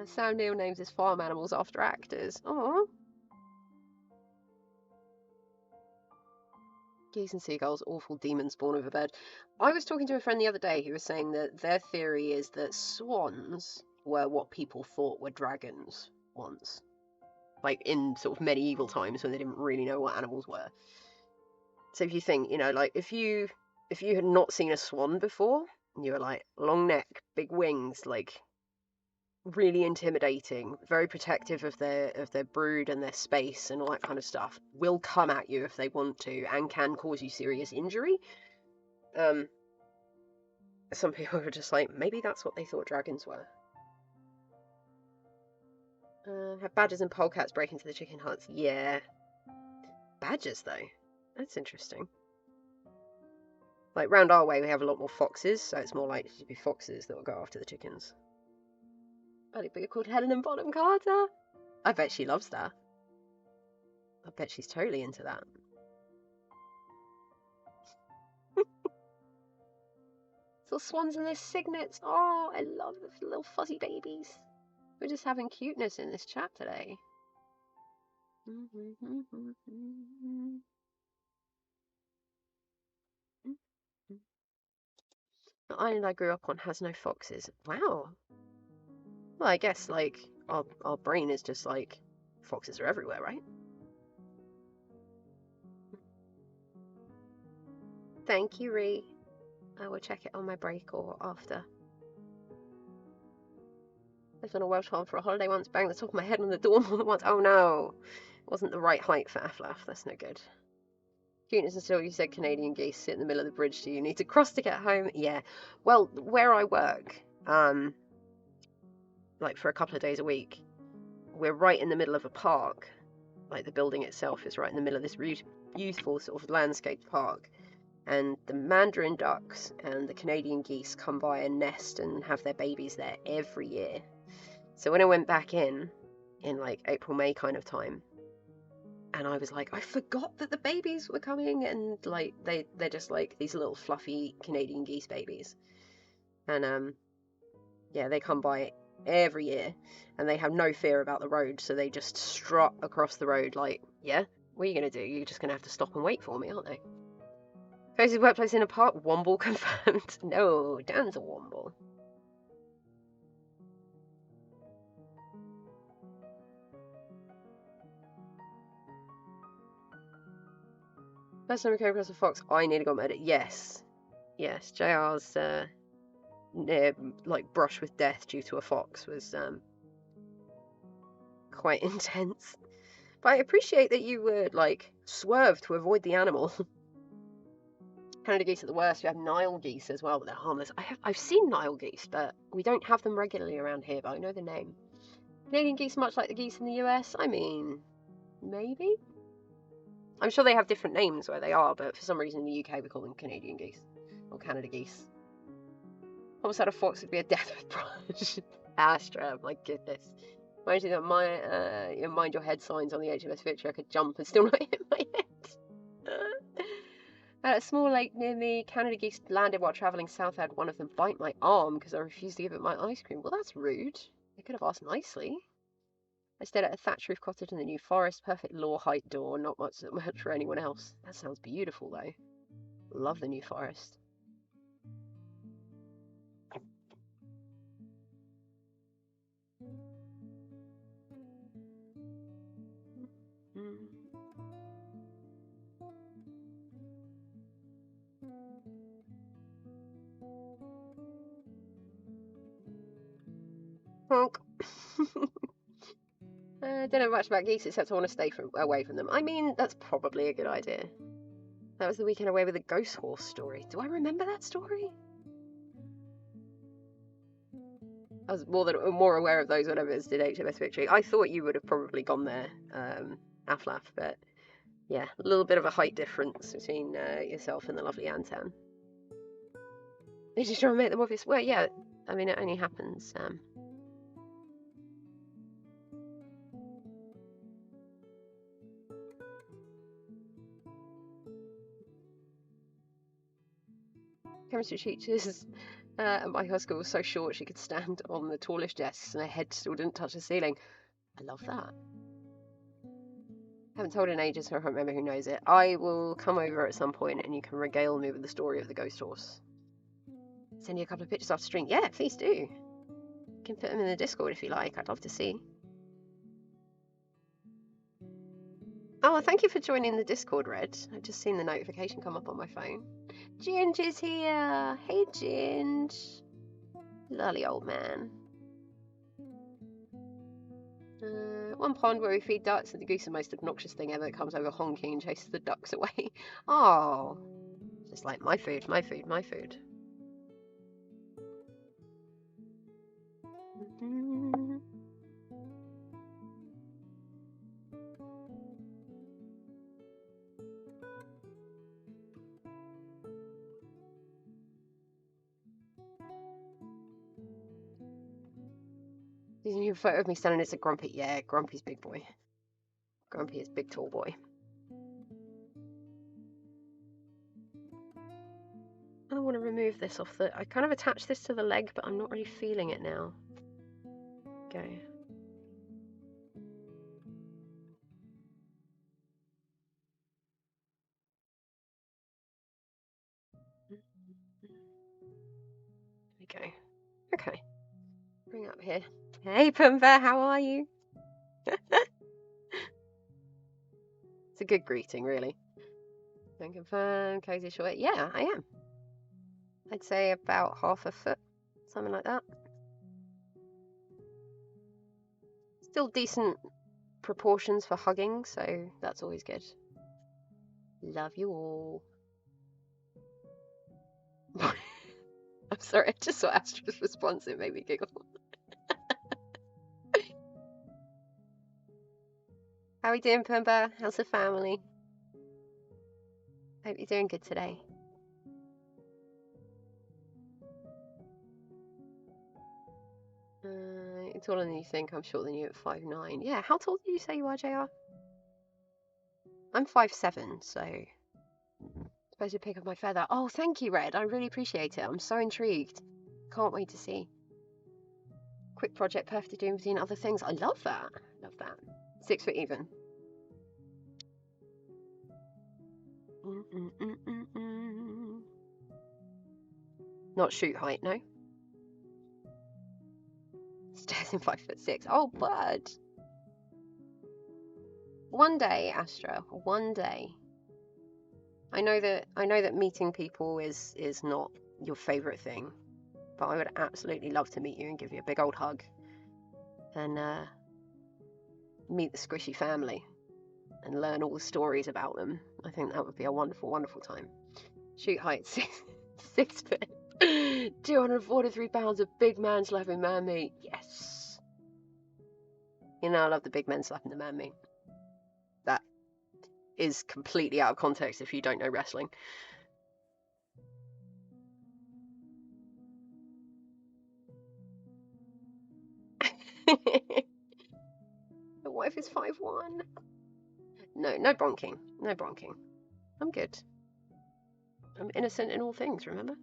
Sam Neill names his farm animals after actors. Aww. Geese and seagulls, awful demons born of a bird. I was talking to a friend the other day who was saying that their theory is that swans were what people thought were dragons once. Like in sort of medieval times when they didn't really know what animals were. So if you think, like if you had not seen a swan before, and you were like long neck, big wings, like really intimidating, very protective of their brood and their space and all that kind of stuff, will come at you if they want to and can cause you serious injury. Some people are just like, maybe that's what they thought dragons were. Have badgers and polecats break into the chicken huts? Yeah. Badgers, though? That's interesting. Like, round our way, we have a lot more foxes, so it's more likely to be foxes that will go after the chickens. Buddy bigger called Helen and Bottom Carter. I bet she loves that. I bet she's totally into that. Little swans and their cygnets. Oh, I love the little fuzzy babies. We're just having cuteness in this chat today. The island I grew up on has no foxes. Wow. Well, I guess, like, our brain is just like, foxes are everywhere, right? Thank you, Ree. I will check it on my break or after. I was on a Welsh farm for a holiday once, banged the top of my head on the door more than once. Oh no! Wasn't the right height for Aflaf. That's no good. Cuteness and still, you said Canadian geese sit in the middle of the bridge, so you need to cross to get home. Yeah. Well, where I work, like for a couple of days a week, we're right in the middle of a park. Like the building itself is right in the middle of this beautiful sort of landscaped park. And the mandarin ducks and the Canadian geese come by and nest and have their babies there every year. So when I went back in like April, May kind of time, and I was like, I forgot that the babies were coming, and like they're just like these little fluffy Canadian geese babies. And yeah, they come by every year and they have no fear about the road, so they just strut across the road like, yeah, what are you gonna do? You're just gonna have to stop and wait for me, aren't they? Closest workplace in a park, Womble confirmed. No, Dan's a Womble. First time we came across a fox, I nearly got murdered. Yes. Yes, JR's near, like, brush with death due to a fox was quite intense. But I appreciate that you were, like, swerved to avoid the animal. Canada geese are the worst. We have Nile geese as well, but they're harmless. I've seen Nile geese, but we don't have them regularly around here, but I know the name. Canadian geese much like the geese in the US? I mean, maybe? I'm sure they have different names where they are, but for some reason in the UK we call them Canadian geese. Or Canada geese. Homicide of fox would be a death with brush. Astra, my goodness. Imagine that mind your head signs on the HMS Victory, I could jump and still not hit my head. At a small lake near me, Canada geese landed while travelling south. I had one of them bite my arm because I refused to give it my ice cream. Well, that's rude. They could have asked nicely. I stayed at a thatch roof cottage in the New Forest. Perfect law height door. Not much for anyone else. That sounds beautiful, though. Love the New Forest. Honk. I don't know much about geese except I want to stay away from them. I mean, that's probably a good idea. That was the weekend away with a ghost horse story. Do I remember that story? I was more aware of those whenever it's did HMS Victory. I thought you would have probably gone there, Aflaf, but yeah, a little bit of a height difference between yourself and the lovely Antan. They just try and make them obvious. Well, yeah, I mean, it only happens. Chemistry teachers at my high school was so short she could stand on the tallest desks and her head still didn't touch the ceiling. I love that. Haven't told in ages, so I can't remember who knows it. I will come over at some point and you can regale me with the story of the ghost horse. Send you a couple of pictures after stream. Yeah, please do. You can put them in the Discord if you like. I'd love to see. Oh, thank you for joining the Discord, Red. I've just seen the notification come up on my phone. Ginge is here. Hey, Ginge. Lolly old man. One pond where we feed ducks, and the goose is the most obnoxious thing ever. It comes over honking and chases the ducks away. Oh, just like my food, my food, my food. There's a new photo of me standing next to Grumpy. Yeah, Grumpy's big boy. Grumpy is big tall boy. I want to remove this off the... I kind of attached this to the leg, but I'm not really feeling it now. Go. There we go. Okay. Bring up here. Hey, Pumbaa, how are you? It's a good greeting, really. Can confirm, cozy short. Yeah, I am. I'd say about half a foot, something like that. Still decent proportions for hugging, so that's always good. Love you all. I'm sorry, I just saw Astra's response. It made me giggle. How are we doing, Pumbaa? How's the family? Hope you're doing good today. You're taller than you think. I'm shorter than you at 5'9". Yeah, how tall did you say you are, JR? I'm 5'7", so... Supposed to pick up my feather. Oh, thank you, Red. I really appreciate it. I'm so intrigued. Can't wait to see. Quick project, perfect to do between other things. I love that. Love that. 6 foot even. Not shoot height, no. Stairs in 5'6". Oh, bud. One day, Astra. One day. I know that meeting people is not your favourite thing, but I would absolutely love to meet you and give you a big old hug, and meet the Squishy family, and learn all the stories about them. I think that would be a wonderful, wonderful time. Shoot height 6 foot, 243 pounds of big man slapping man meat. Yes. You know I love the big men slapping the man meat. That is completely out of context if you don't know wrestling. But what if it's 5'1"? No bronking. No bronking. I'm good. I'm innocent in all things, remember?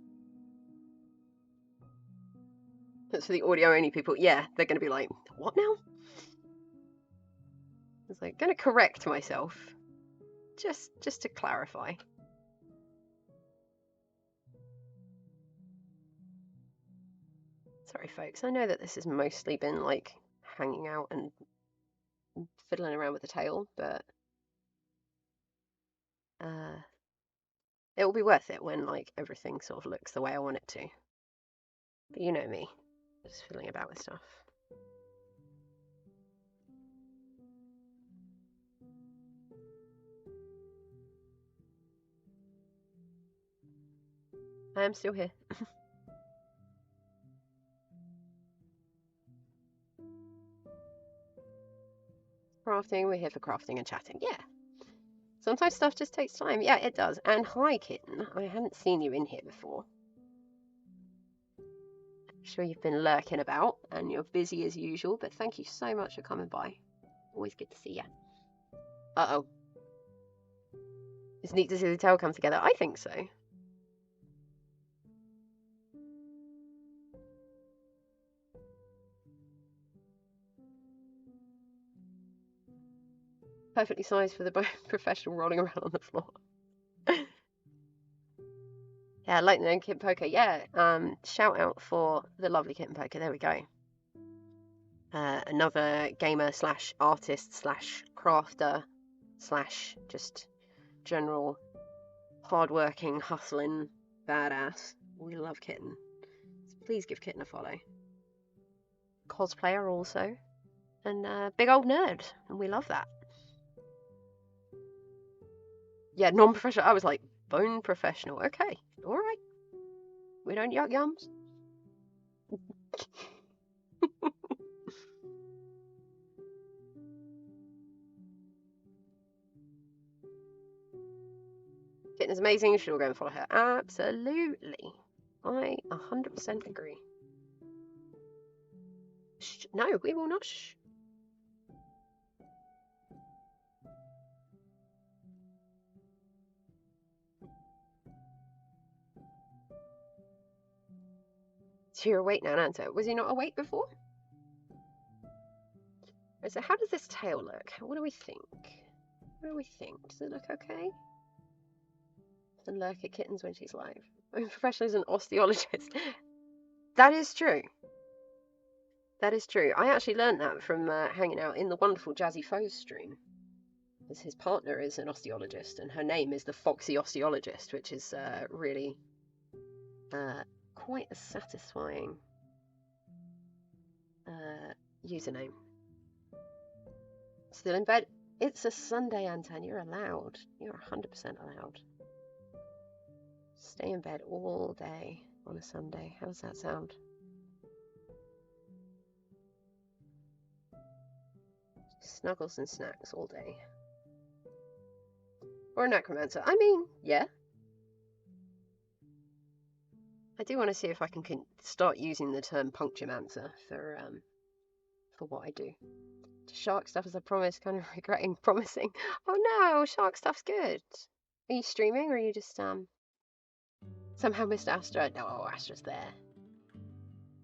That's for the audio only people. Yeah, they're going to be like, what now? was like, going to correct myself. Just to clarify. Sorry, folks. I know that this has mostly been like hanging out and fiddling around with the tail, but it will be worth it when like everything sort of looks the way I want it to. But you know me, just fiddling about with stuff. I am still here. Crafting, we're here for crafting and chatting. Yeah. Sometimes stuff just takes time. Yeah, it does. And hi, kitten. I hadn't seen you in here before. I'm sure you've been lurking about and you're busy as usual, but thank you so much for coming by. Always good to see you. Uh-oh. It's neat to see the tail come together. I think so. Perfectly sized for the professional rolling around on the floor. Yeah, Lightning Kitten Poker. Yeah, shout out for the lovely Kitten Poker. There we go. Another gamer slash artist slash crafter slash just general hardworking, hustling badass. We love Kitten. So please give Kitten a follow. Cosplayer also. And big old nerd. And we love that. Yeah, non-professional. I was like, bone professional. Okay, all right. We don't yuck yums. Kitten is amazing. You should all go and follow her. Absolutely. I 100% agree. Shh. No, we will not. Shh. So you're awake now, Nanta. Was he not awake before? So how does this tail look? What do we think? What do we think? Does it look okay? And lurk at kittens when she's live. I'm professional as an osteologist. That is true. That is true. I actually learned that from hanging out in the wonderful Jazzy Foes stream. As his partner is an osteologist, and her name is the Foxy Osteologist, which is really quite a satisfying username. Still in bed? It's a Sunday, Anton. You're allowed. You're 100% allowed. Stay in bed all day on a Sunday. How does that sound? Snuggles and snacks all day. Or a necromancer. I mean, yeah. I do want to see if I can start using the term puncturemancer for what I do. Shark stuff, as I promised, kind of regretting promising. Oh no, shark stuff's good. Are you streaming or are you just somehow missed Astra? No, Astra's there.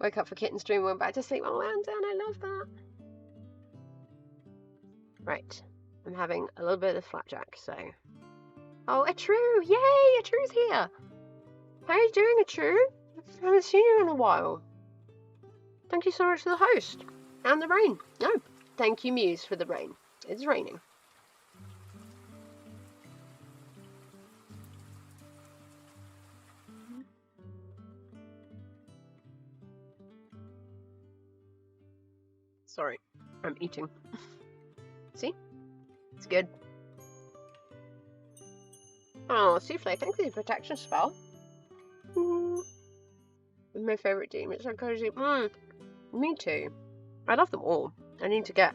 Woke up for kitten stream, went back to sleep. Oh, Anton, I love that. Right, I'm having a little bit of flapjack, so. Oh, a true! Yay, a true's here. How are you doing, a true? I haven't seen you in a while. Thank you so much for the host and the rain. No, thank you, Muse, for the rain. It's raining. Sorry, I'm eating. See? It's good. Oh, Souffle, thanks for the protection spell. My favourite team. It's so cozy. Me too. I love them all. I need to get,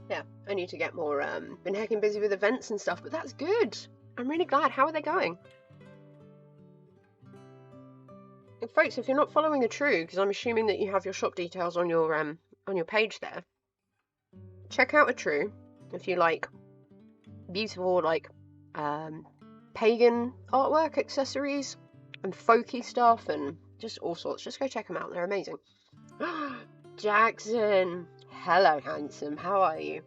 yeah, I need to get more, been heckin' busy with events and stuff, but that's good. I'm really glad. How are they going? And folks, if you're not following a true, because I'm assuming that you have your shop details on your page there, check out a true if you like beautiful, like, pagan artwork, accessories, and folky stuff and just all sorts. Just go check them out. They're amazing. Jackson. Hello, handsome. How are you?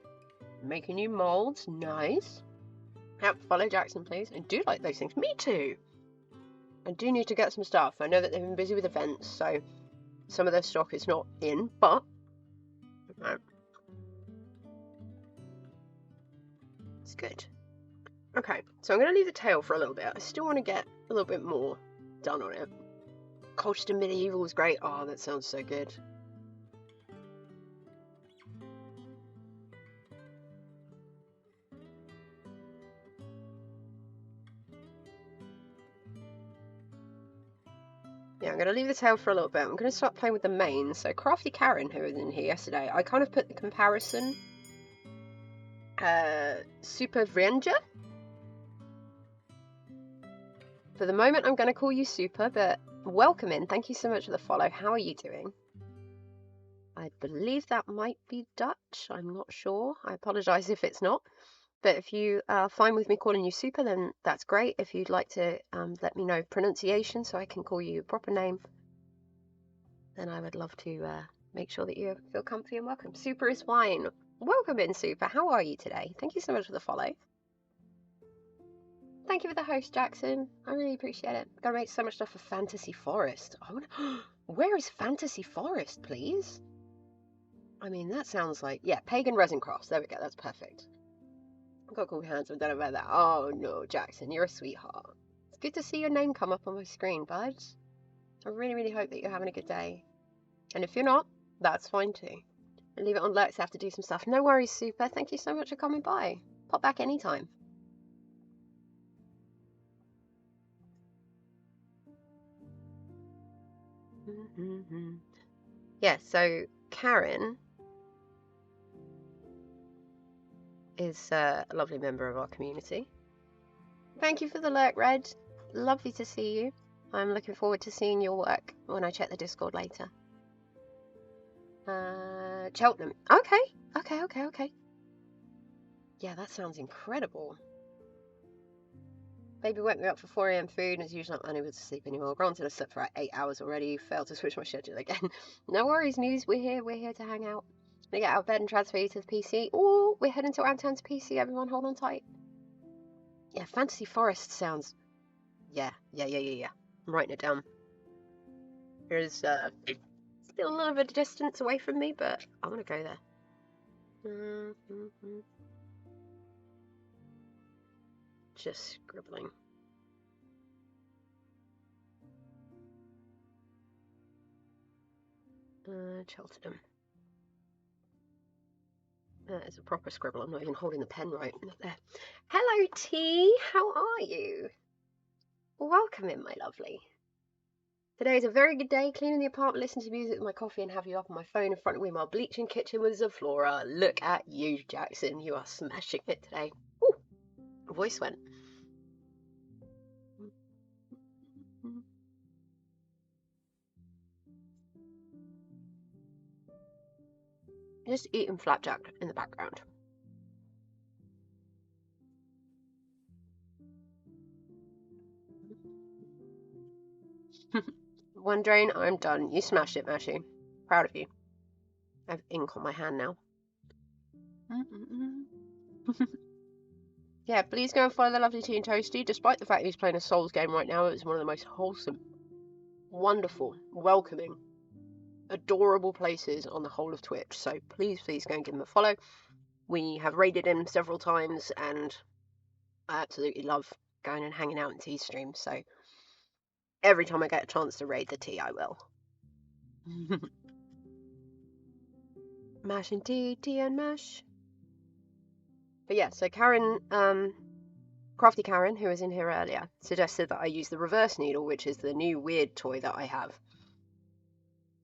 Making you molds. Nice. Yep, follow Jackson, please. I do like those things. Me too. I do need to get some stuff. I know that they've been busy with events, so some of their stock is not in, but it's good. Okay, so I'm going to leave the tail for a little bit. I still want to get a little bit more done on it. Colchester Medieval is great. Oh, that sounds so good. Yeah, I'm going to leave the tail for a little bit. I'm going to start playing with the mane. So Crafty Karen, who was in here yesterday, I kind of put the comparison. Super Ranger. For the moment, I'm going to call you Super, but welcome in. Thank you so much for the follow. How are you doing? I believe that might be Dutch. I'm not sure. I apologise if it's not. But if you are fine with me calling you Super, then that's great. If you'd like to let me know pronunciation so I can call you a proper name, then I would love to make sure that you feel comfy and welcome. Super is fine. Welcome in, Super. How are you today? Thank you so much for the follow. Thank you for the host, Jackson. I really appreciate it. Gotta make so much stuff for Fantasy Forest. Where is Fantasy Forest, please? I mean, that sounds like... Yeah, Pagan Resin Crafts. There we go. That's perfect. I've got cool hands. I don't know about that. Oh, no, Jackson. You're a sweetheart. It's good to see your name come up on my screen, bud. I really, really hope that you're having a good day. And if you're not, that's fine too. And leave it on Lurks. I have to do some stuff. No worries, Super. Thank you so much for coming by. Pop back anytime. Yeah, so Karen is a lovely member of our community. Thank you for the lurk, Red. Lovely to see you. I'm looking forward to seeing your work when I check the Discord later. Cheltenham. Okay. Yeah, that sounds incredible. Baby woke me up for 4 AM food and as usual I'm unable to sleep anymore. Granted, I slept for 8 hours already. Failed to switch my schedule again. No worries, Muse. We're here to hang out. I'm gonna get out of bed and transfer you to the PC. Oh, we're heading to Anton's PC. Everyone hold on tight. Yeah, Fantasy Forest sounds... Yeah. I'm writing it down. There's still a little bit of distance away from me, but I want to go there. Just scribbling. Cheltenham. That is a proper scribble. I'm not even holding the pen right there. Hello, T. How are you? Welcome in, my lovely. Today is a very good day. Cleaning the apartment, listening to music with my coffee, and have you up on my phone in front of me. My bleaching kitchen with Zaflora. Look at you, Jackson. You are smashing it today. Ooh, voice went. Just eating flapjack in the background. One drain, I'm done. You smashed it, Mashy. Proud of you. I have ink on my hand now. Yeah, please go and follow the lovely Tea and Toasty. Despite the fact he's playing a Souls game right now, it's one of the most wholesome, wonderful, welcoming, adorable places on the whole of Twitch. So please go and give him a follow. We have raided him several times, and I absolutely love going and hanging out in Tea's streams. So every time I get a chance to raid the Tea, I will. Mash and tea and mash. But yeah, so Karen, Crafty Karen, who was in here earlier, suggested that I use the reverse needle, which is the new weird toy that I have.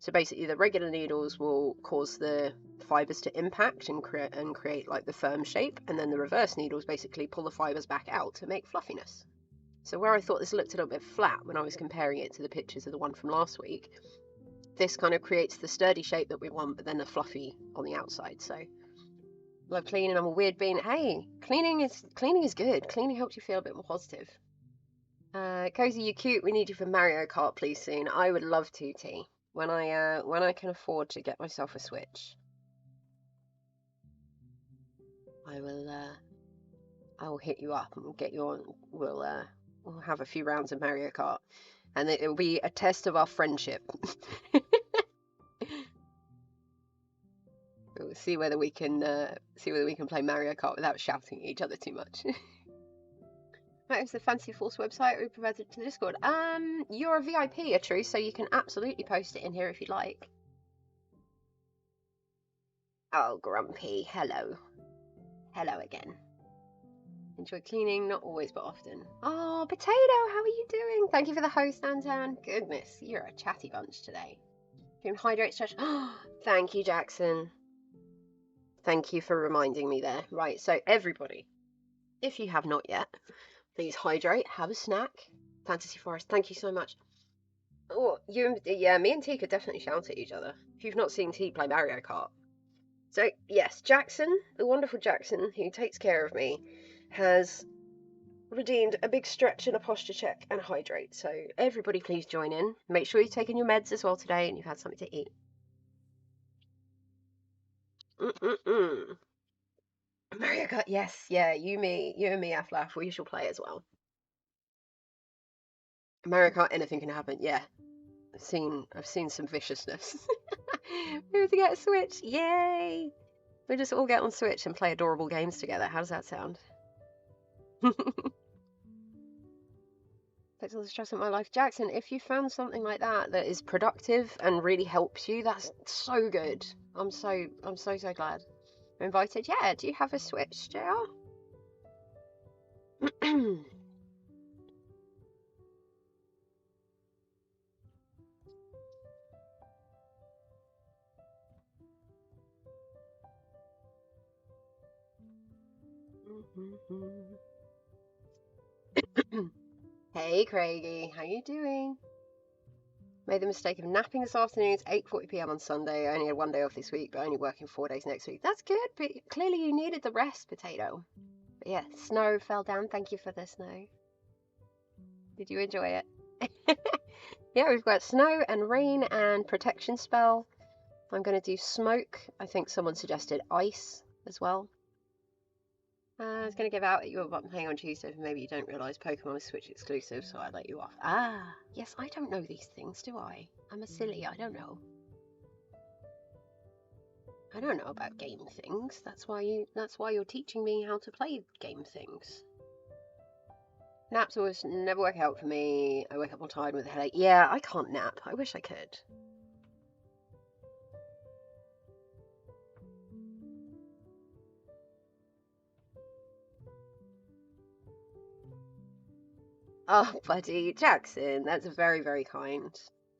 So basically, the regular needles will cause the fibres to impact and create like the firm shape, and then the reverse needles basically pull the fibres back out to make fluffiness. So where I thought this looked a little bit flat when I was comparing it to the pictures of the one from last week, this kind of creates the sturdy shape that we want, but then the fluffy on the outside. So love cleaning. I'm a weird bean. Hey, cleaning is good. Cleaning helps you feel a bit more positive. Cozy, you cute. We need you for Mario Kart, please, soon. I would love to, T. When I can afford to get myself a Switch, I will hit you up and we'll get you on. We'll have a few rounds of Mario Kart, and it will be a test of our friendship. We'll see whether we can play Mario Kart without shouting at each other too much. That is the Fantasy Force website. We provided to the Discord. You're a VIP, a true, so you can absolutely post it in here if you'd like. Oh, Grumpy, hello. Hello again. Enjoy cleaning, not always, but often. Oh, Potato, how are you doing? Thank you for the host, Anton. Goodness, you're a chatty bunch today. You can hydrate, stretch. Thank you, Jackson. Thank you for reminding me there. Right, so everybody, if you have not yet, please hydrate, have a snack. Fantasy Forest, thank you so much. Oh, me and T could definitely shout at each other if you've not seen T play Mario Kart. So, yes, Jackson, the wonderful Jackson, who takes care of me, has redeemed a big stretch and a posture check and hydrate. So, everybody please join in. Make sure you've taken your meds as well today and you've had something to eat. Mario Kart, yes, yeah, you and me, Aflaf, we shall play as well. Mario Kart, anything can happen, yeah. I've seen some viciousness. We have to get a Switch, yay! We just all get on Switch and play adorable games together. How does that sound? Takes all the stress out of my life. Jackson, if you found something like that is productive and really helps you, that's so good. I'm so glad. You're invited. Yeah, do you have a Switch, JR? Hey Craigie, how you doing? Made the mistake of napping this afternoon. It's 8:40 p.m. on Sunday. I only had one day off this week, but only working 4 days next week. That's good, but clearly you needed the rest, Potato. But yeah, snow fell down. Thank you for the snow. Did you enjoy it? Yeah, we've got snow and rain and protection spell. I'm going to do smoke. I think someone suggested ice as well. I was going to give out at your button playing on Tuesday, but maybe you don't realise Pokemon is Switch exclusive, so I let you off. Ah, yes, I don't know these things, do I? I'm a silly, I don't know. I don't know about game things. That's why you're teaching me how to play game things. Naps always never work out for me. I wake up all tired with a headache. Yeah, I can't nap. I wish I could. Oh, buddy, Jackson, that's very, very kind.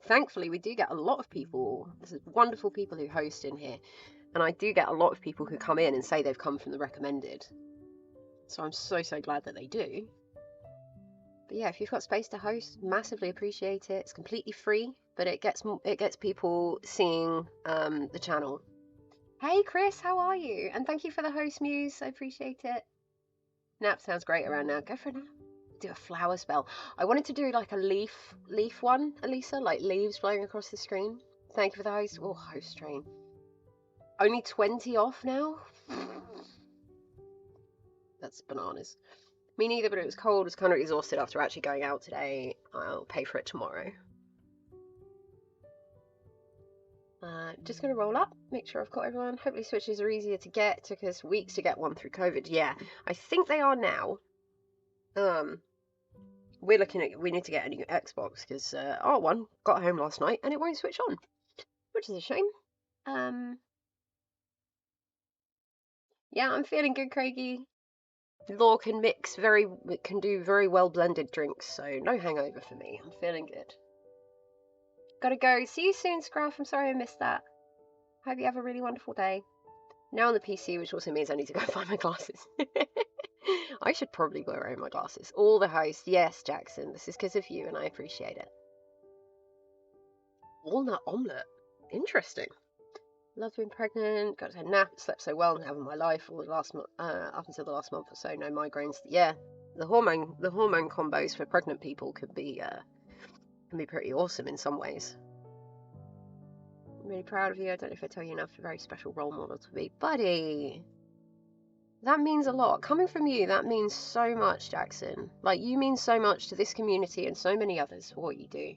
Thankfully, we do get a lot of people. There's wonderful people who host in here. And I do get a lot of people who come in and say they've come from the recommended. So I'm so glad that they do. But yeah, if you've got space to host, massively appreciate it. It's completely free, but it gets people seeing the channel. Hey Chris, how are you? And thank you for the host, Muse. I appreciate it. Nap sounds great around now. Go for a nap. Do a flower spell. I wanted to do like a leaf one, Elisa, like leaves blowing across the screen. Thank you for the host. Oh, host train. Only 20 off now? That's bananas. Me neither, but it was cold. I was kind of exhausted after actually going out today. I'll pay for it tomorrow. Just going to roll up, make sure I've got everyone. Hopefully Switches are easier to get. It took us weeks to get one through COVID. Yeah, I think they are now. We need to get a new Xbox because our one got home last night and it won't switch on, which is a shame. Yeah, I'm feeling good, Craigie. Law can do very well blended drinks, so no hangover for me. I'm feeling good. Gotta go. See you soon, Scruff. I'm sorry I missed that. Hope you have a really wonderful day. Now on the PC, which also means I need to go find my glasses. I should probably go around my glasses. All the hosts. Yes, Jackson. This is because of you, and I appreciate it. Walnut omelette. Interesting. Love being pregnant. Got to have a nap. Slept so well and having my life all the last up until the last month or so. No migraines. Yeah. The hormone combos for pregnant people can be pretty awesome in some ways. I'm really proud of you. I don't know if I tell you enough, a very special role model to me. Buddy! That means a lot. Coming from you, that means so much, Jackson. Like, you mean so much to this community and so many others for what you do.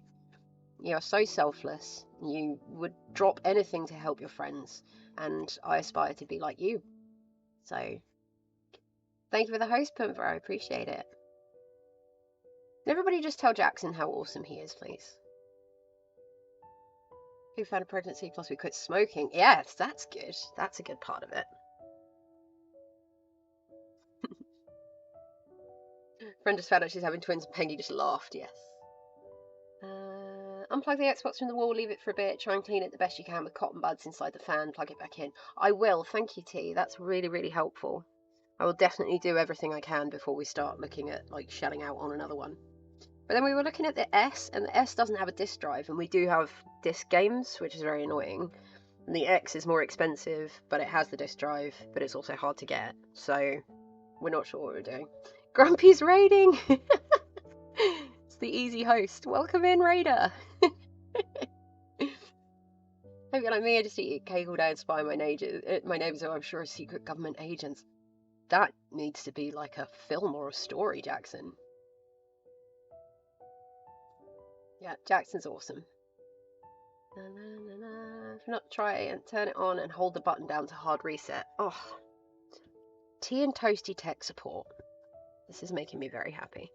You are so selfless. You would drop anything to help your friends. And I aspire to be like you. So, thank you for the host, Pumbra. I appreciate it. Everybody just tell Jackson how awesome he is, please. Who found a pregnancy plus we quit smoking? Yes, that's good. That's a good part of it. Friend just found out she's having twins and Pengy just laughed, yes. Unplug the Xbox from the wall, leave it for a bit, try and clean it the best you can with cotton buds inside the fan, plug it back in. I will, thank you, T. That's really, really helpful. I will definitely do everything I can before we start looking at, like, shelling out on another one. But then we were looking at the S, and the S doesn't have a disc drive, and we do have disc games, which is very annoying. And the X is more expensive, but it has the disc drive, but it's also hard to get, so we're not sure what we're doing. Grumpy's raiding! It's the easy host. Welcome in, Raider! Hope you're like me, I just eat cake all day and spy my neighbours who I'm sure are secret government agents. That needs to be like a film or a story, Jackson. Yeah, Jackson's awesome. If not, try and turn it on and hold the button down to hard reset. Oh, tea and toasty tech support. This is making me very happy.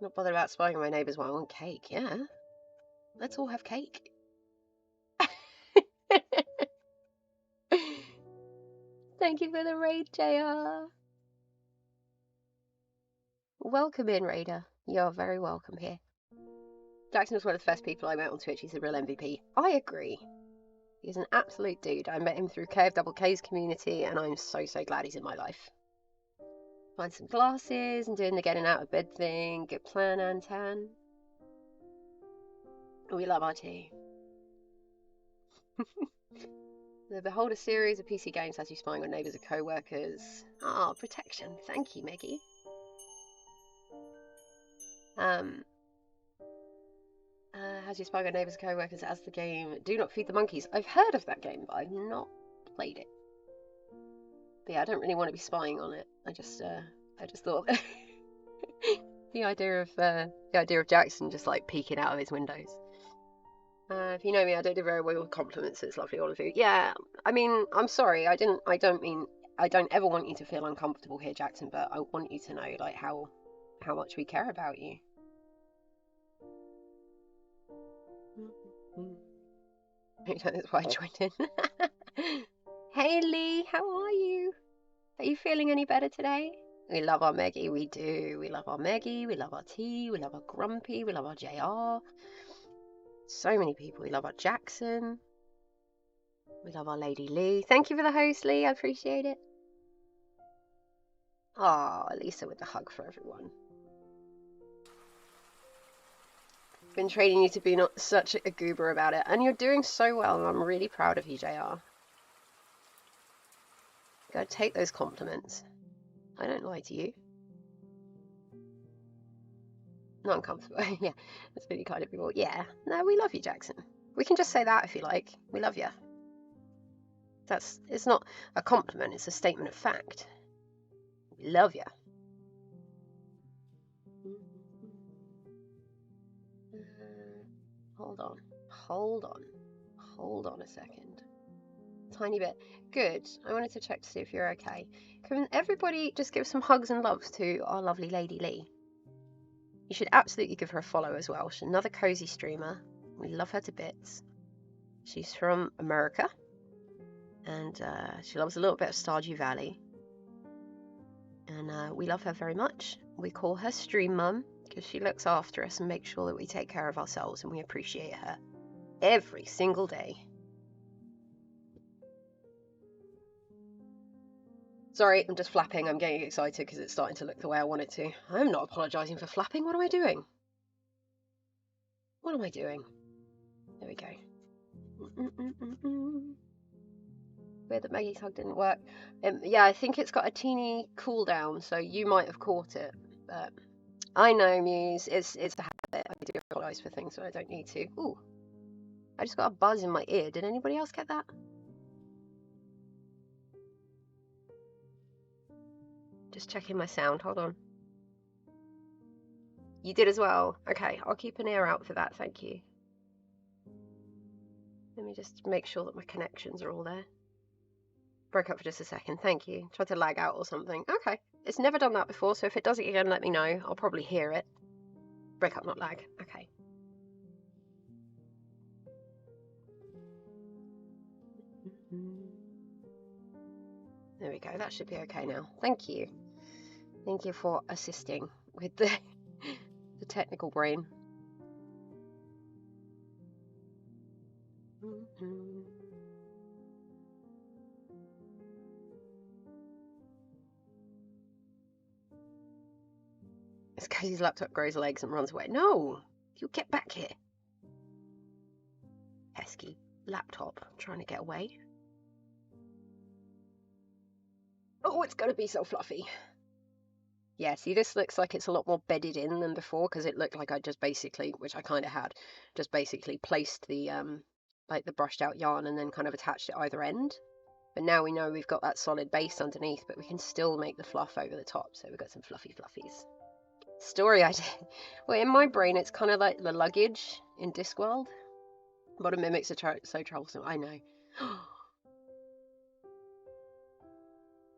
Not bothered about spying on my neighbours while I want cake. Yeah, let's all have cake. Thank you for the raid, JR. Welcome in, Raider. You're very welcome here. Jackson was one of the first people I met on Twitch. He's a real MVP. I agree. He's an absolute dude. I met him through KFK's community, and I'm so, so glad he's in my life. Find some glasses and doing the getting out of bed thing. Good plan, Antan. We love our tea. The Beholder series of PC games has you spying on neighbours and co-workers. Ah, protection. Thank you, Meggie. Has you spying on neighbours and co-workers as the game Do Not Feed the Monkeys. I've heard of that game, but I've not played it. But yeah, I don't really want to be spying on it. I just thought the idea of Jackson just like peeking out of his windows. If you know me, I don't do very well with compliments. It's lovely, all of you. Yeah, I mean, I'm sorry. I don't ever want you to feel uncomfortable here, Jackson. But I want you to know, like, how much we care about you. That's why I joined in. Hey Lee, how are you? Are you feeling any better today? We love our Meggie, we do. We love our Meggie, we love our T, we love our Grumpy, we love our JR. So many people. We love our Jackson. We love our Lady Lee. Thank you for the host, Lee. I appreciate it. Ah, Lisa with the hug for everyone. Been training you to be not such a goober about it, and you're doing so well, and I'm really proud of you, JR. Gotta take those compliments. I don't lie to you. Not uncomfortable. Yeah, that's really kind of people. Yeah, no, we love you, Jackson. We can just say that if you like. We love you. It's not a compliment, it's a statement of fact. We love you. Hold on a second. Tiny bit. Good. I wanted to check to see if you're okay. Can everybody just give some hugs and loves to our lovely Lady Lee? You should absolutely give her a follow as well. She's another cozy streamer. We love her to bits. She's from America. And she loves a little bit of Stardew Valley. And we love her very much. We call her Stream Mum because she looks after us and makes sure that we take care of ourselves, and we appreciate her every single day. Sorry, I'm just flapping. I'm getting excited because it's starting to look the way I want it to. I'm not apologising for flapping. What am I doing? What am I doing? There we go. Weird that Maggie's hug didn't work. Yeah, I think it's got a teeny cooldown, so you might have caught it. But I know, Muse. It's a habit. I do apologise for things when I don't need to. Ooh, I just got a buzz in my ear. Did anybody else get that? Just checking my sound. Hold on. You did as well. Okay, I'll keep an ear out for that. Thank you. Let me just make sure that my connections are all there. Broke up for just a second. Thank you. Tried to lag out or something. Okay. It's never done that before, so if it does it again, let me know. I'll probably hear it. Break up, not lag. Okay. There we go. That should be okay now. Thank you. Thank you for assisting with the technical brain. It's because his laptop grows legs and runs away. No! You get back here. Pesky laptop trying to get away. Oh, it's going to be so fluffy. Yeah, see, this looks like it's a lot more bedded in than before, because it looked like I just basically, which I kind of had, just basically placed the like the brushed out yarn and then kind of attached it either end. But now we know we've got that solid base underneath, but we can still make the fluff over the top. So we've got some fluffy fluffies. Story idea. Well, in my brain, it's kind of like the luggage in Discworld. Modern mimics are so troublesome. I know.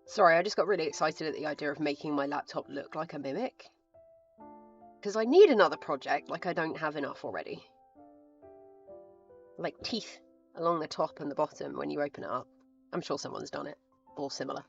Sorry, I just got really excited at the idea of making my laptop look like a mimic. Because I need another project, like I don't have enough already. Like teeth along the top and the bottom when you open it up. I'm sure someone's done it, or similar.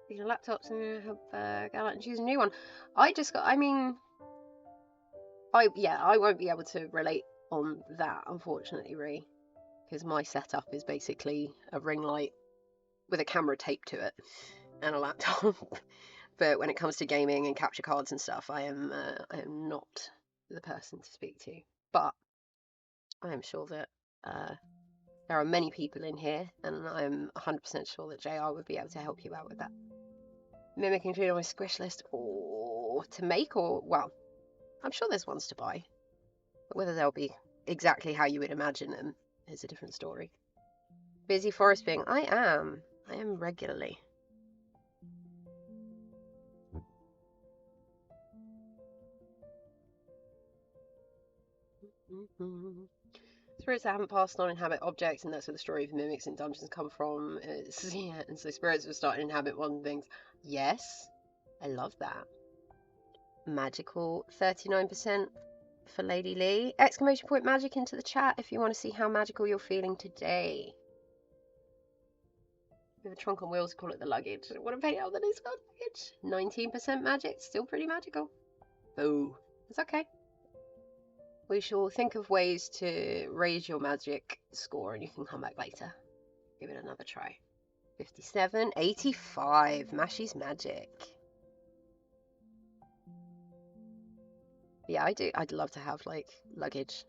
Speaking of laptops, I'm gonna have go out and choose a new one. I mean, I won't be able to relate on that, unfortunately, Ree, because my setup is basically a ring light with a camera taped to it and a laptop. But when it comes to gaming and capture cards and stuff, I am not the person to speak to. But I am sure that there are many people in here, and I'm 100% sure that JR would be able to help you out with that. Mimic included on my squish list, or to make, or, well, I'm sure there's ones to buy. But whether they'll be exactly how you would imagine them is a different story. Busy forest being, I am regularly. Spirits that haven't passed on inhabit objects, and that's where the story of mimics in dungeons come from. Yeah, and so spirits will start to inhabit one things. Yes, I love that. Magical 39% for Lady Lee. Exclamation point magic into the chat if you want to see how magical you're feeling today. With a trunk on wheels, call it the luggage. I don't want to pay out the discount luggage. 19% magic, still pretty magical. Oh, it's okay. We shall think of ways to raise your magic score, and you can come back later. Give it another try. 57, 85. Mashy's magic. Yeah, I do. I'd love to have, like, luggage.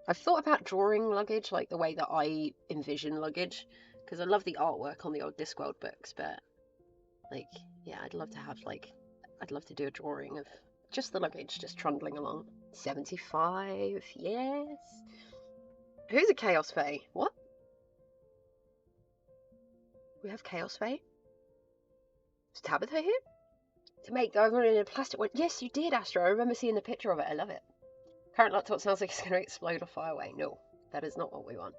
I've thought about drawing luggage, like the way that I envision luggage, because I love the artwork on the old Discworld books, but, like, yeah, I'd love to have, like, I'd love to do a drawing of just the luggage, just trundling along. 75, yes. Who's a Chaos Fae? What? We have Chaos Fae? Is Tabitha here? To make the oven in a plastic one. Yes, you did, Astro. I remember seeing the picture of it. I love it. Current laptop sounds like it's going to explode or fire away. No, that is not what we want.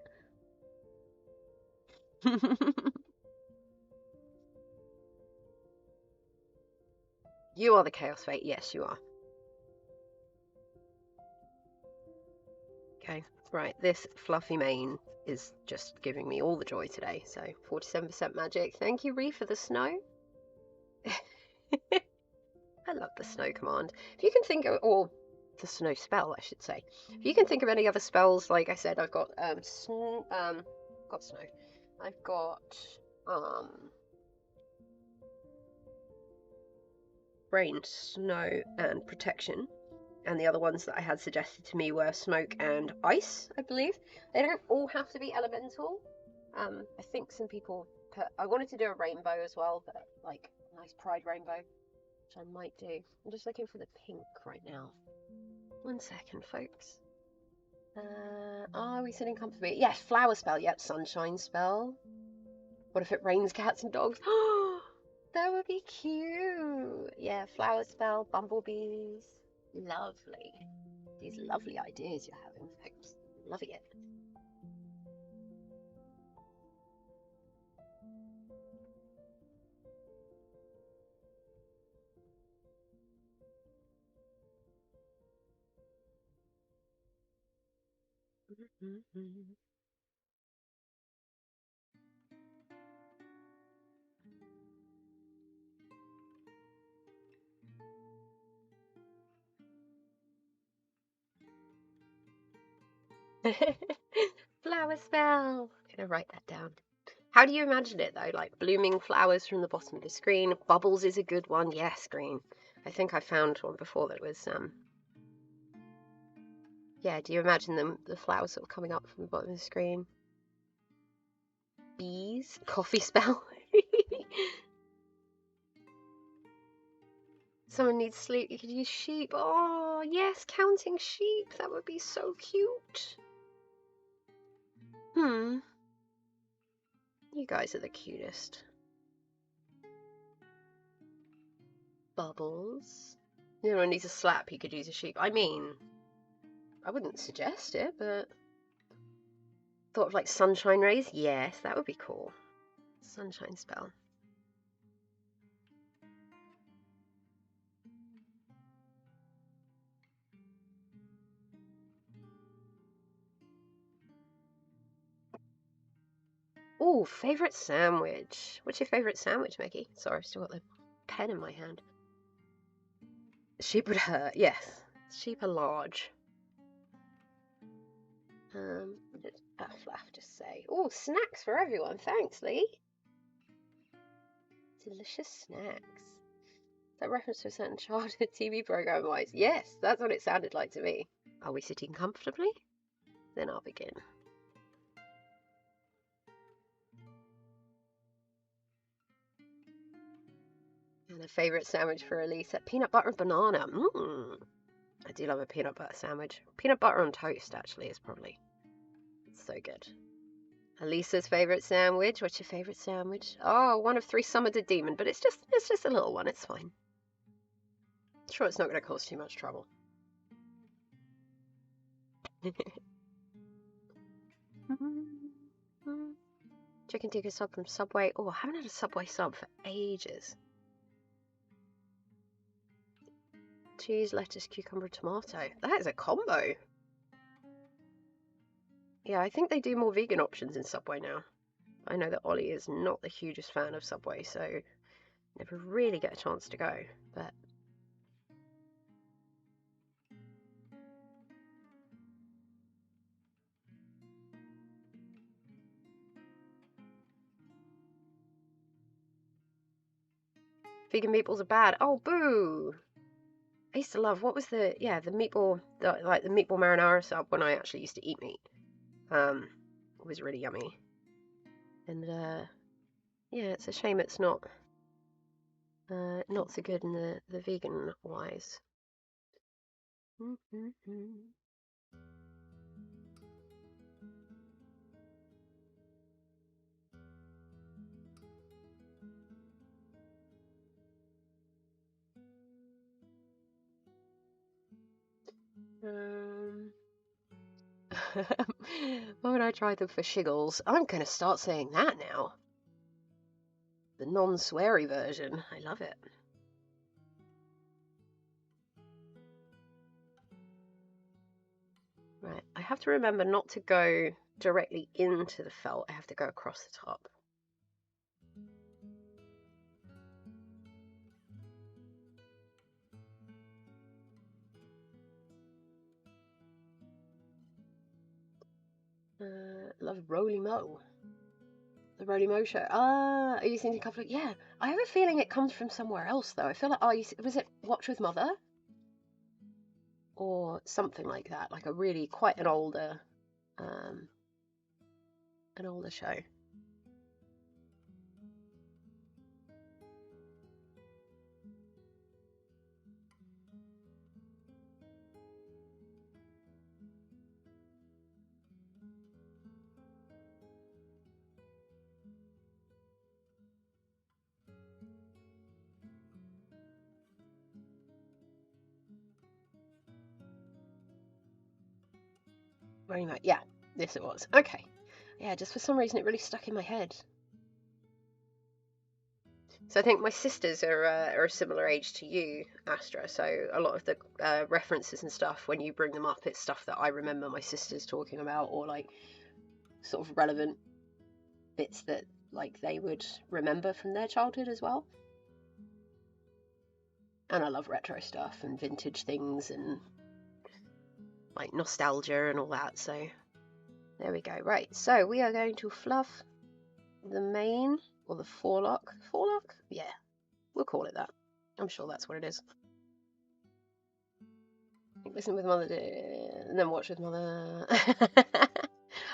You are the Chaos Fate. Yes, you are. Okay, right. This fluffy mane is just giving me all the joy today. So 47% magic. Thank you, Ree, for the snow. I love the snow command. If you can think of, or the snow spell, I should say. If you can think of any other spells, like I said, I've got got snow. I've got rain, snow, and protection. And the other ones that I had suggested to me were smoke and ice, I believe. They don't all have to be elemental. I think some people put. I wanted to do a rainbow as well, but like a nice pride rainbow, which I might do. I'm just looking for the pink right now. 1 second, folks. Are we sitting comfortably? Yes, flower spell. Yep, sunshine spell. What if it rains cats and dogs? That would be cute. Yeah, flower spell, bumblebees. Lovely. These lovely ideas you're having, folks. Loving it. Flower spell. I'm gonna write that down. How do you imagine it though? Like blooming flowers from the bottom of the screen. Bubbles is a good one. Yes, green. I think I found one before that was yeah, do you imagine the flowers sort of coming up from the bottom of the screen? Bees? Coffee spell? Someone needs sleep, you could use sheep. Oh, yes, counting sheep. That would be so cute. You guys are the cutest. Bubbles. You know, needs a slap, you could use a sheep. I mean, I wouldn't suggest it, but thought of like sunshine rays. Yes, that would be cool. Sunshine spell. Oh, favorite sandwich. What's your favorite sandwich, Maggie? Sorry, I've still got the pen in my hand. Sheep would hurt. Yes, sheep are large. What did Aflaf just say? Oh, snacks for everyone. Thanks, Lee. Delicious snacks. Is that reference to a certain childhood TV program wise? Yes, that's what it sounded like to me. Are we sitting comfortably? Then I'll begin. And a favourite sandwich for Elisa, peanut butter and banana. I do love a peanut butter sandwich. Peanut butter on toast, actually, is probably so good. Elisa's favourite sandwich. What's your favourite sandwich? Oh, one of 3 summoned a demon, but it's just a little one. It's fine. Sure, it's not going to cause too much trouble. Chicken tikka sub from Subway. Oh, I haven't had a Subway sub for ages. Cheese, lettuce, cucumber, tomato. That is a combo. Yeah, I think they do more vegan options in Subway now. I know that Ollie is not the hugest fan of Subway, so never really get a chance to go, but vegan meatballs are bad. Oh, boo! I used to love, what was the meatball, like the meatball marinara sub when I actually used to eat meat. It was really yummy. And yeah, it's a shame it's not so good in the vegan wise. Why would I try them for shiggles? I'm gonna start saying that now. The non-sweary version. I love it. Right, I have to remember not to go directly into the felt. I have to go across the top. Love Roly Mo. The Roly Mo show. Ah, are you thinking a couple of... Yeah, I have a feeling it comes from somewhere else, though. I feel like... Oh, was it Watch with Mother? Or something like that. Like a really... Quite an older show. Very much. Yeah, this it was. Okay. Yeah, just for some reason it really stuck in my head. So I think my sisters are a similar age to you, Astra. So a lot of the references and stuff, when you bring them up, it's stuff that I remember my sisters talking about, or like sort of relevant bits that like they would remember from their childhood as well. And I love retro stuff and vintage things and like nostalgia and all that. So there we go. Right. So we are going to fluff the mane or the forelock. Forelock? Yeah, we'll call it that. I'm sure that's what it is. Listen with Mother, and then watch with Mother.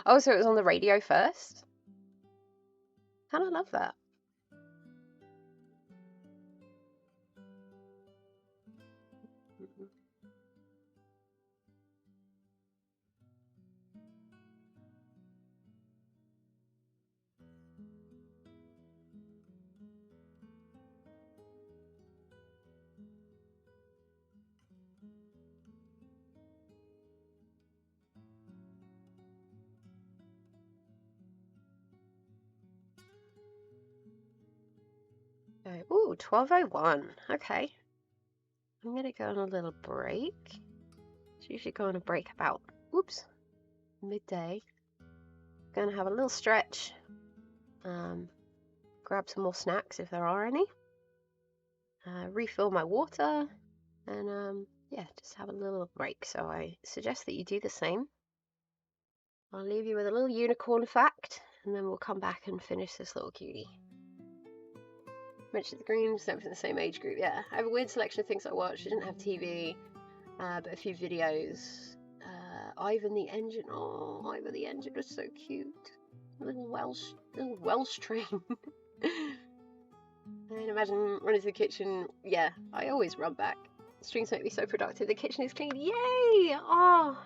Oh, so it was on the radio first? And I love that. Ooh, 12:01. Okay. I'm going to go on a little break. It's usually go on a break about, midday. Going to have a little stretch. Grab some more snacks if there are any. Refill my water. And yeah, just have a little break. So I suggest that you do the same. I'll leave you with a little unicorn fact, and then we'll come back and finish this little cutie. Mentioned the Greens, they're from the same age group. Yeah, I have a weird selection of things I watched. I didn't have TV, but a few videos. Ivan the Engine. Oh, Ivan the Engine was so cute. Little Welsh train. And imagine running to the kitchen. Yeah, I always run back. Streams make me so productive. The kitchen is clean. Yay! Oh,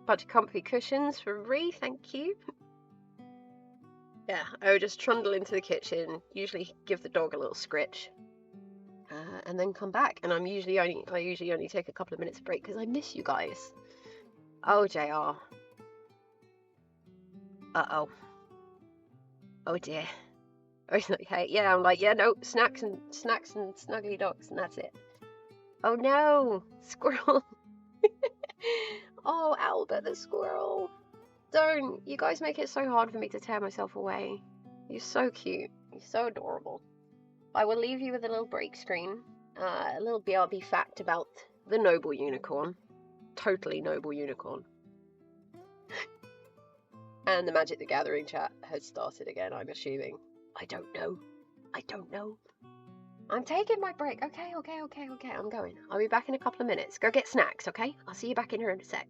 bunch of comfy cushions for Ree. Thank you. Yeah, I would just trundle into the kitchen, usually give the dog a little scritch, and then come back. And I usually only take a couple of minutes break because I miss you guys. Oh, JR. Uh-oh. Oh dear. Okay, yeah, I'm like, yeah, no, snacks and snuggly dogs, and that's it. Oh no, squirrel. Oh, Albert the squirrel. Don't. You guys make it so hard for me to tear myself away. You're so cute. You're so adorable. I will leave you with a little break screen. A little BRB fact about the noble unicorn. Totally noble unicorn. And the Magic the Gathering chat has started again, I'm assuming. I don't know. I'm taking my break. Okay. I'm going. I'll be back in a couple of minutes. Go get snacks, okay? I'll see you back in here in a sec.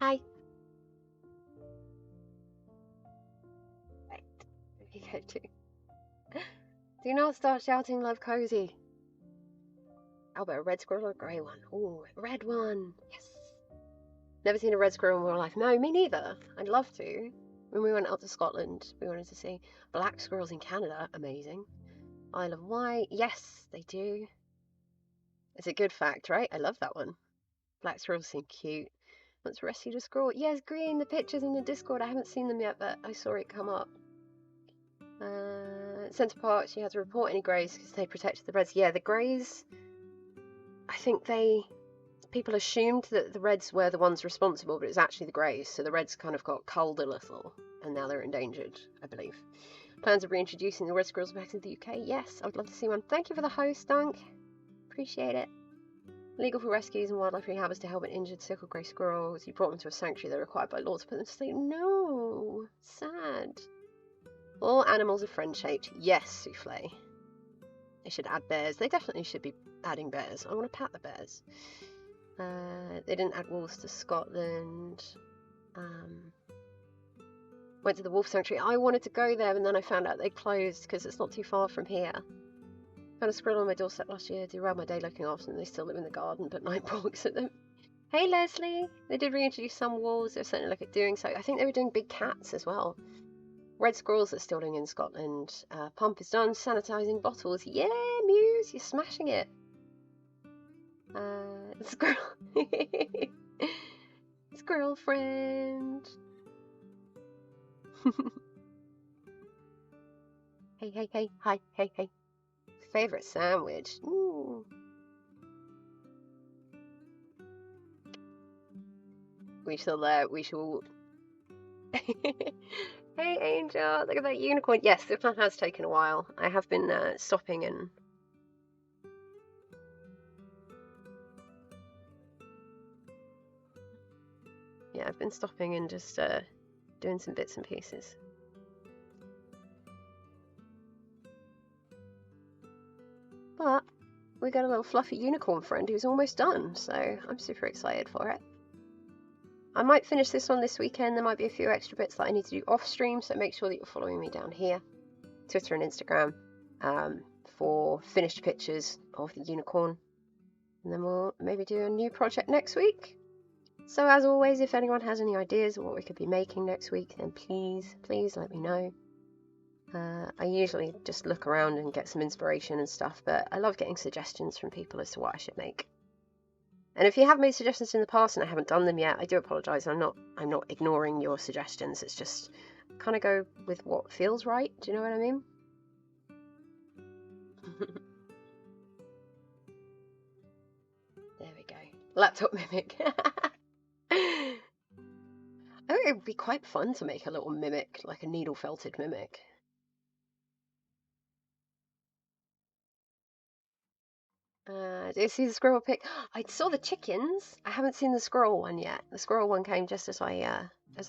Hi. Right. Where you go to? Do not start shouting love cozy. How about a red squirrel or a grey one? Ooh, red one. Yes. Never seen a red squirrel in real life. No, me neither. I'd love to. When we went up to Scotland, we wanted to see black squirrels in Canada. Amazing. Isle of Wight. Yes, they do. It's a good fact, right? I love that one. Black squirrels seem cute. Once rescued a squirrel. Yes, green. The pictures in the Discord. I haven't seen them yet, but I saw it come up. Centre Park. She had to report any greys because they protected the reds. Yeah, the greys. I think people assumed that the reds were the ones responsible, but it's actually the greys. So the reds kind of got culled a little, and now they're endangered, I believe. Plans of reintroducing the red squirrels back to the UK? Yes, I would love to see one. Thank you for the host, Dunk. Appreciate it. Legal for rescues and wildlife rehabbers to help an injured sickle grey squirrels. You brought them to a sanctuary. They're required by law to put them to sleep. No, sad. All animals are friend-shaped. Yes, Souffle. They should add bears. They definitely should be adding bears. I want to pat the bears. They didn't add wolves to Scotland. Went to the wolf sanctuary. I wanted to go there, and then I found out they closed because it's not too far from here. Found a squirrel on my doorstep last year. Do around my day looking after them. They still live in the garden, but night walks at them. Hey, Leslie. They did reintroduce some wolves. They're certainly looking at doing so. I think they were doing big cats as well. Red squirrels are still doing in Scotland. Pump is done. Sanitising bottles. Yeah, Muse, you're smashing it. Squirrel. Squirrel friend. Hey, hey, hey, hi, hey, hey. Favorite sandwich? Ooh. We shall. Hey, Angel, look at that unicorn. Yes, the plan has taken a while. I have been stopping and. Yeah, I've been stopping and just doing some bits and pieces. But we got a little fluffy unicorn friend who's almost done, so I'm super excited for it. I might finish this one this weekend. There might be a few extra bits that I need to do off stream, so make sure that you're following me down here, Twitter and Instagram, for finished pictures of the unicorn. And then we'll maybe do a new project next week. So as always, if anyone has any ideas of what we could be making next week, then please let me know. I usually just look around and get some inspiration and stuff, but I love getting suggestions from people as to what I should make. And if you have made suggestions in the past and I haven't done them yet, I do apologise. I'm not ignoring your suggestions. It's just kind of go with what feels right. Do you know what I mean? There we go. Laptop mimic. I think it would be quite fun to make a little mimic, like a needle felted mimic. Do you see the squirrel pic? I saw the chickens. I haven't seen the squirrel one yet. The squirrel one came just as I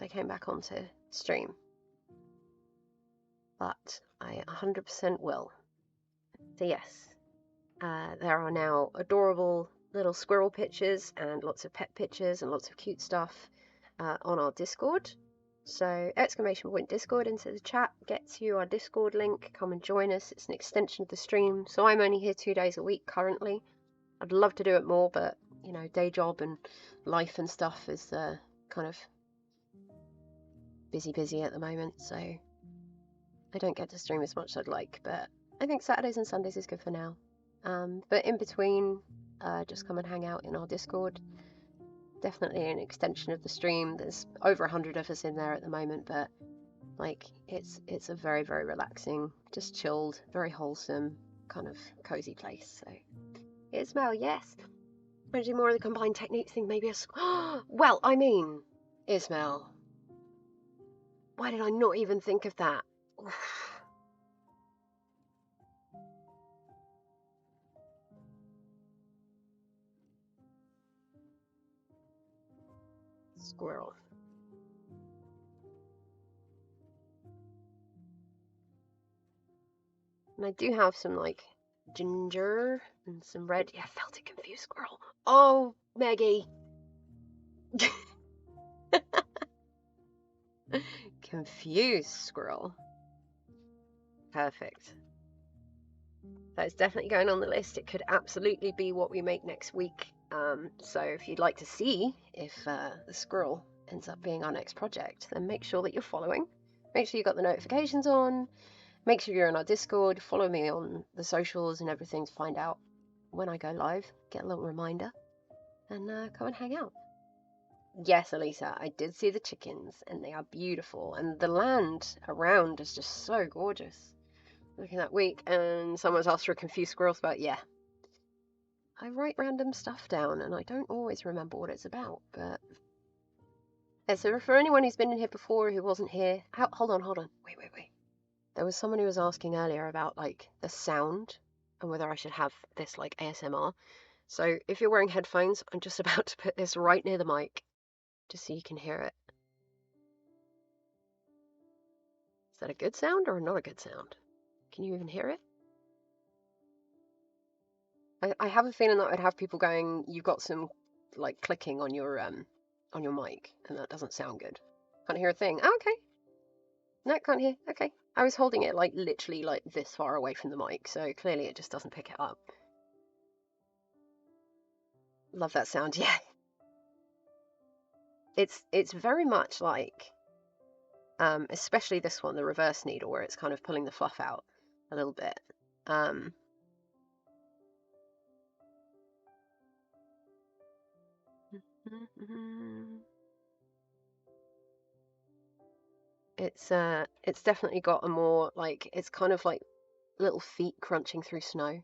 came back onto stream. But I 100% will. So yes, there are now adorable little squirrel pictures and lots of pet pictures and lots of cute stuff on our Discord. So ! Discord into the chat gets you our Discord link. Come and join us. It's an extension of the stream. So I'm only here 2 days a week currently. I'd love to do it more, but you know, day job and life and stuff is kind of busy at the moment. So I don't get to stream as much as I'd like, but I think Saturdays and Sundays is good for now. But in between, just come and hang out in our Discord. Definitely an extension of the stream. There's over 100 of us in there at the moment, but like it's a very, very relaxing, just chilled, very wholesome kind of cozy place. So Ismail, yes. Want to do more of the combined techniques thing? Maybe well, I mean, Ismail, why did I not even think of that? Squirrel. And I do have some like ginger and some red. Yeah, felt it confused squirrel. Oh, Maggie. Confused squirrel. Perfect. That is definitely going on the list. It could absolutely be what we make next week. So if you'd like to see if the squirrel ends up being our next project, then make sure that you're following. Make sure you got the notifications on. Make sure you're in our Discord. Follow me on the socials and everything to find out when I go live. Get a little reminder. And come and hang out. Yes, Elisa, I did see the chickens, and they are beautiful. And the land around is just so gorgeous. Looking that week, and someone's asked for a confused squirrel about, yeah. I write random stuff down, and I don't always remember what it's about, but... Yeah, so for anyone who's been in here before who wasn't here... Hold on. Wait. There was someone who was asking earlier about, like, the sound, and whether I should have this, like, ASMR. So if you're wearing headphones, I'm just about to put this right near the mic, just so you can hear it. Is that a good sound or not a good sound? Can you even hear it? I have a feeling that I'd have people going, you've got some like clicking on your mic, and that doesn't sound good. Can't hear a thing. Oh, okay. No, can't hear. Okay. I was holding it like literally like this far away from the mic, so clearly it just doesn't pick it up. Love that sound, yeah. It's very much like especially this one, the reverse needle, where it's kind of pulling the fluff out a little bit. It's definitely got a more like, it's kind of like little feet crunching through snow.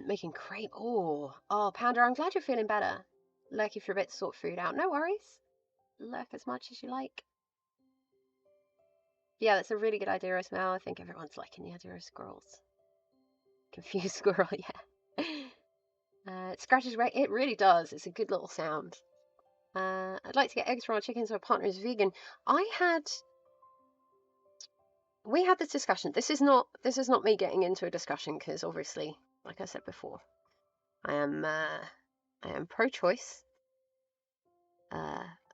Making crepe. Oh, Panda, I'm glad you're feeling better. Lurk if you're a bit to sort food out. No worries. Lurk as much as you like. Yeah, that's a really good idea as well. I think everyone's liking the idea of squirrels. Confused squirrel, yeah. It scratches away. It really does. It's a good little sound. I'd like to get eggs from our chickens. My partner is vegan. We had this discussion. This is not me getting into a discussion, because obviously, like I said before, I am pro-choice.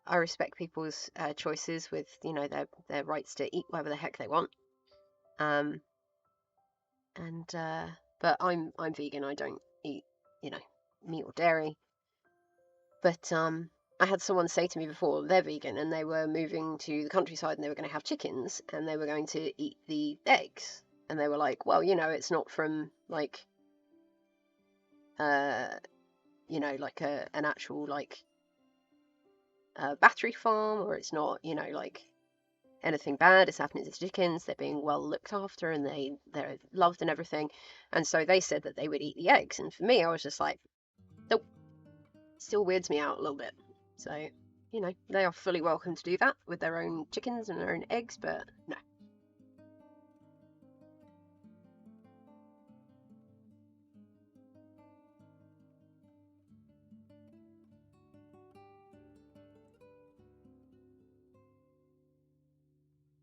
I respect people's choices with, you know, their rights to eat whatever the heck they want. But I'm vegan. I don't eat, you know, meat or dairy. But I had someone say to me before, they're vegan and they were moving to the countryside and they were going to have chickens and they were going to eat the eggs. And they were like, well, you know, it's not from like, you know, like an actual like battery farm, or it's not, you know, like anything bad is happening to the chickens. They're being well looked after and they're loved and everything. And so they said that they would eat the eggs. And for me, I was just like, nope. Still weirds me out a little bit. So, you know, they are fully welcome to do that with their own chickens and their own eggs, but no.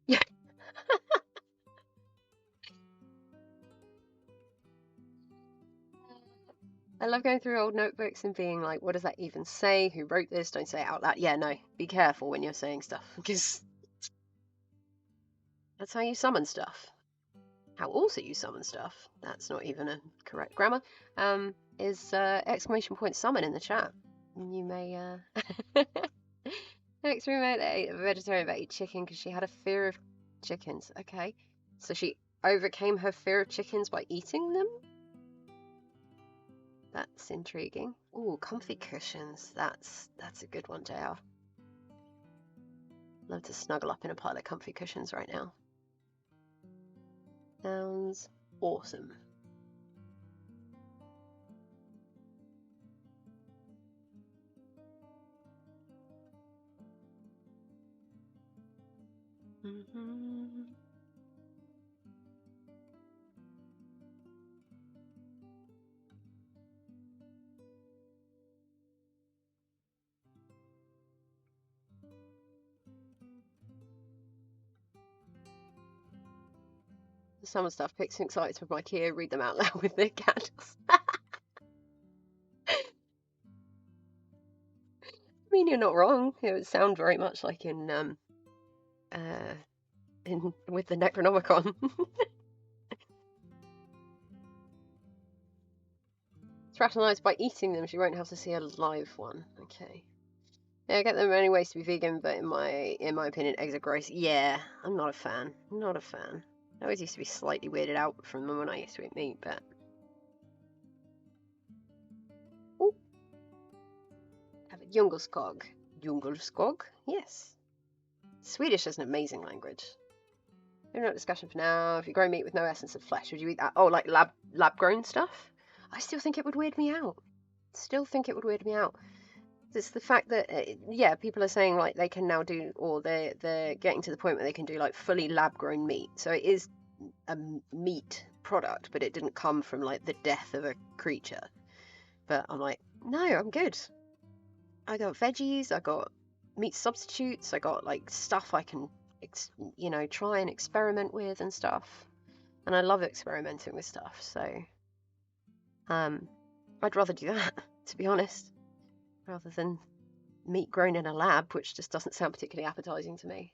Yeah. I love going through old notebooks and being like, what does that even say? Who wrote this? Don't say it out loud. Yeah, no. Be careful when you're saying stuff, because that's how you summon stuff. How also you summon stuff, that's not even a correct grammar, is exclamation point summon in the chat. You may ex-roommate that ate a vegetarian but ate chicken because she had a fear of chickens. Okay, so she overcame her fear of chickens by eating them? That's intriguing. Ooh, comfy cushions. That's a good one, JR. Love to snuggle up in a pile of comfy cushions right now. Sounds awesome. summer stuff, pick some excited from IKEA, read them out loud with their candles. I mean, you're not wrong. It would sound very much like in with the Necronomicon. It's rationalised by eating them, so you won't have to see a live one. Okay. Yeah, I get them many ways to be vegan, but in my opinion, eggs are gross. Yeah, I'm not a fan. Not a fan. I always used to be slightly weirded out from them when I used to eat meat, but... Ooh. Have a Jungelskog. Jungelskog? Yes. Swedish is an amazing language. Maybe not discussion for now. If you grow meat with no essence of flesh, would you eat that? Oh, like lab-grown stuff? I still think it would weird me out. It's the fact that, yeah, people are saying, like, they can now do, or they're getting to the point where they can do, like, fully lab-grown meat. So it is a meat product, but it didn't come from, like, the death of a creature. But I'm like, no, I'm good. I got veggies, I got meat substitutes, I got, like, stuff I can, you know, try and experiment with and stuff. And I love experimenting with stuff, so... I'd rather do that, to be honest, rather than meat grown in a lab, which just doesn't sound particularly appetizing to me.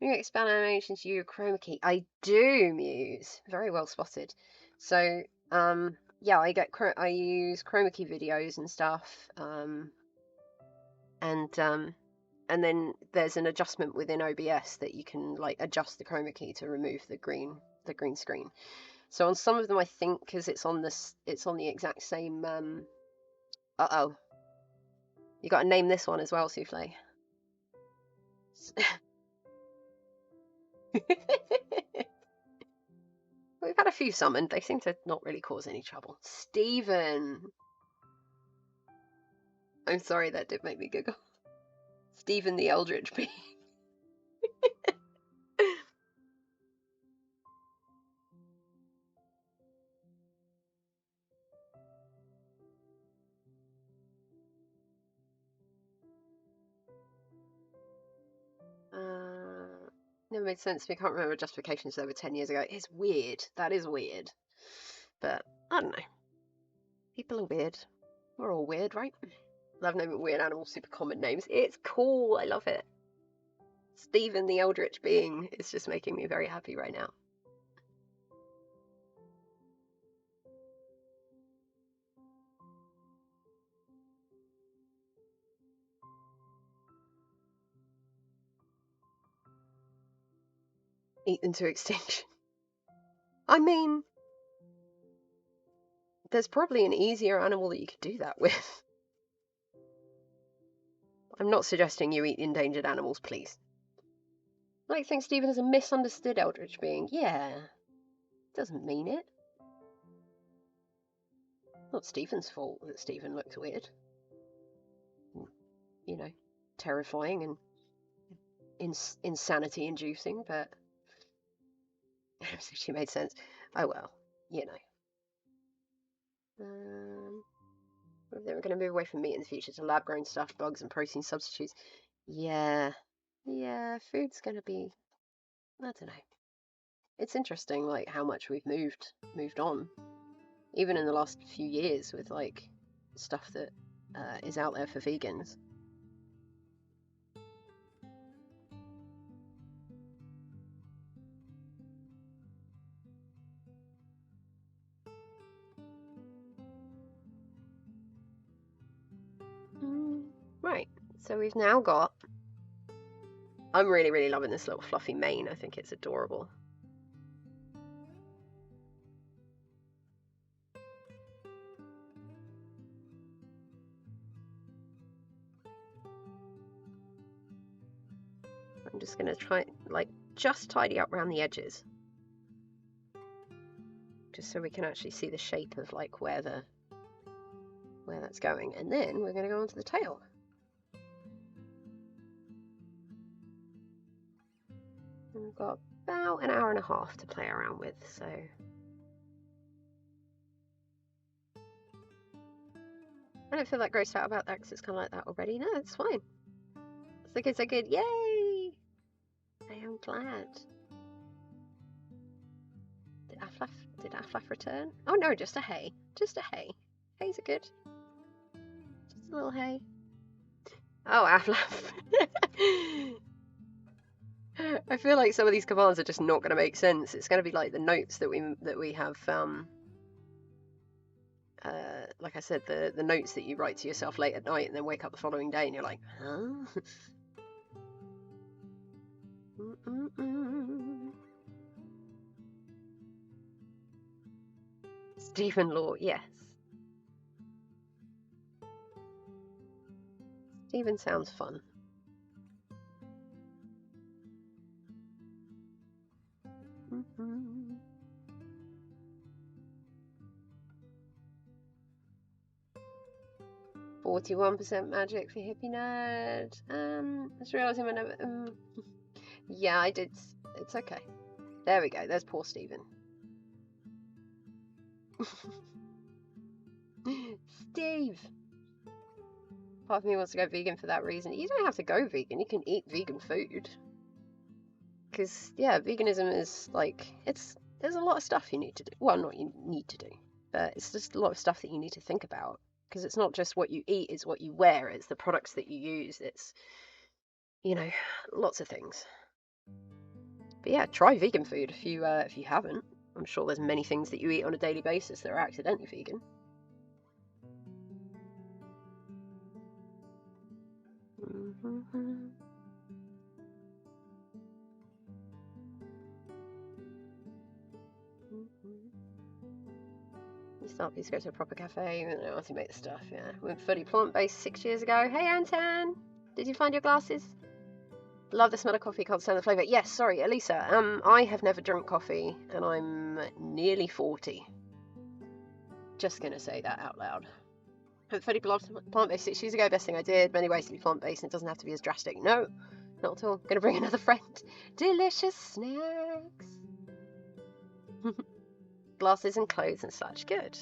You expand animations, you chroma key. I do, Muse. Very well spotted. So, yeah, I use chroma key videos and stuff, and then there's an adjustment within OBS that you can, like, adjust the chroma key to remove the green screen. So on some of them, I think, because it's on the exact same. Uh-oh. You got to name this one as well, Souffle. We've had a few summoned. They seem to not really cause any trouble. Stephen. I'm sorry, that did make me giggle. Stephen the Eldritch Being. Never made sense to me. I can't remember justifications over 10 years ago. It's weird. That is weird. But, I don't know. People are weird. We're all weird, right? Love naming weird animals super common names. It's cool. I love it. Stephen the Eldritch Being is just making me very happy right now. Eat them to extinction. I mean, there's probably an easier animal that you could do that with. I'm not suggesting you eat endangered animals, please. I like think Stephen is a misunderstood Eldritch Being. Yeah. Doesn't mean it. Not Stephen's fault that Stephen looks weird. You know, terrifying and insanity inducing, but she made sense. Oh well, you know. They were going to move away from meat in the future to lab-grown stuff, bugs, and protein substitutes. Yeah, food's going to be, I don't know. It's interesting, like, how much we've moved on, even in the last few years, with, like, stuff that is out there for vegans. Right, so we've now got... I'm really, really loving this little fluffy mane. I think it's adorable. I'm just going to try, like, just tidy up around the edges. Just so we can actually see the shape of, like, where that's going. And then we're going to go on to the tail. And we've got about an hour and a half to play around with, so... I don't feel that grossed out about that because it's kind of like that already. No, it's fine. So good, so good. Yay! I am glad. Did Aflaf return? Oh no, just a hay. Just a hay. Hays are good. Just a little hay. Oh, Aflaf. I feel like some of these commands are just not going to make sense. It's going to be like the notes that we have. Like I said, the notes that you write to yourself late at night and then wake up the following day and you're like, huh? Stephen Law, yes. Stephen sounds fun. Mm-hmm. 41% magic for Hippie Nerd. I just realising whenever. Yeah, I did. It's okay. There we go. There's poor Stephen. Steve! Part of me wants to go vegan for that reason. You don't have to go vegan. You can eat vegan food. Because, yeah, veganism is like, there's a lot of stuff you need to do. Well, not you need to do, but it's just a lot of stuff that you need to think about. Because it's not just what you eat, it's what you wear, it's the products that you use, it's, you know, lots of things. But yeah, try vegan food if you haven't. I'm sure there's many things that you eat on a daily basis that are accidentally vegan. You start these, go to a proper cafe, and know how to make the stuff, yeah. Went fully plant-based 6 years ago. Hey Anton! Did you find your glasses? Love the smell of coffee, can't stand the flavour. Yes, sorry, Elisa. I have never drunk coffee, and I'm nearly 40. Just gonna say that out loud. Went fully plant-based 6 years ago. Best thing I did. Many ways to be plant-based, and it doesn't have to be as drastic. No, not at all. Gonna bring another friend. Delicious snacks. Glasses and clothes and such. Good.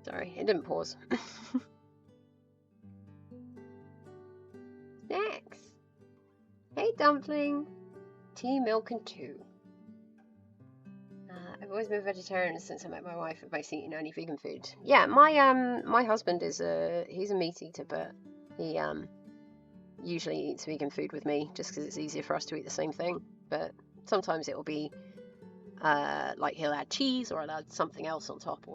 Sorry, it didn't pause. Snacks. Hey, Dumpling. Tea, milk, and 2. I've always been vegetarian since I met my wife, and basically eating only vegan food. Yeah, my husband is he's a meat eater, but he usually eats vegan food with me just because it's easier for us to eat the same thing. But sometimes it will be like he'll add cheese or I'll add something else on top.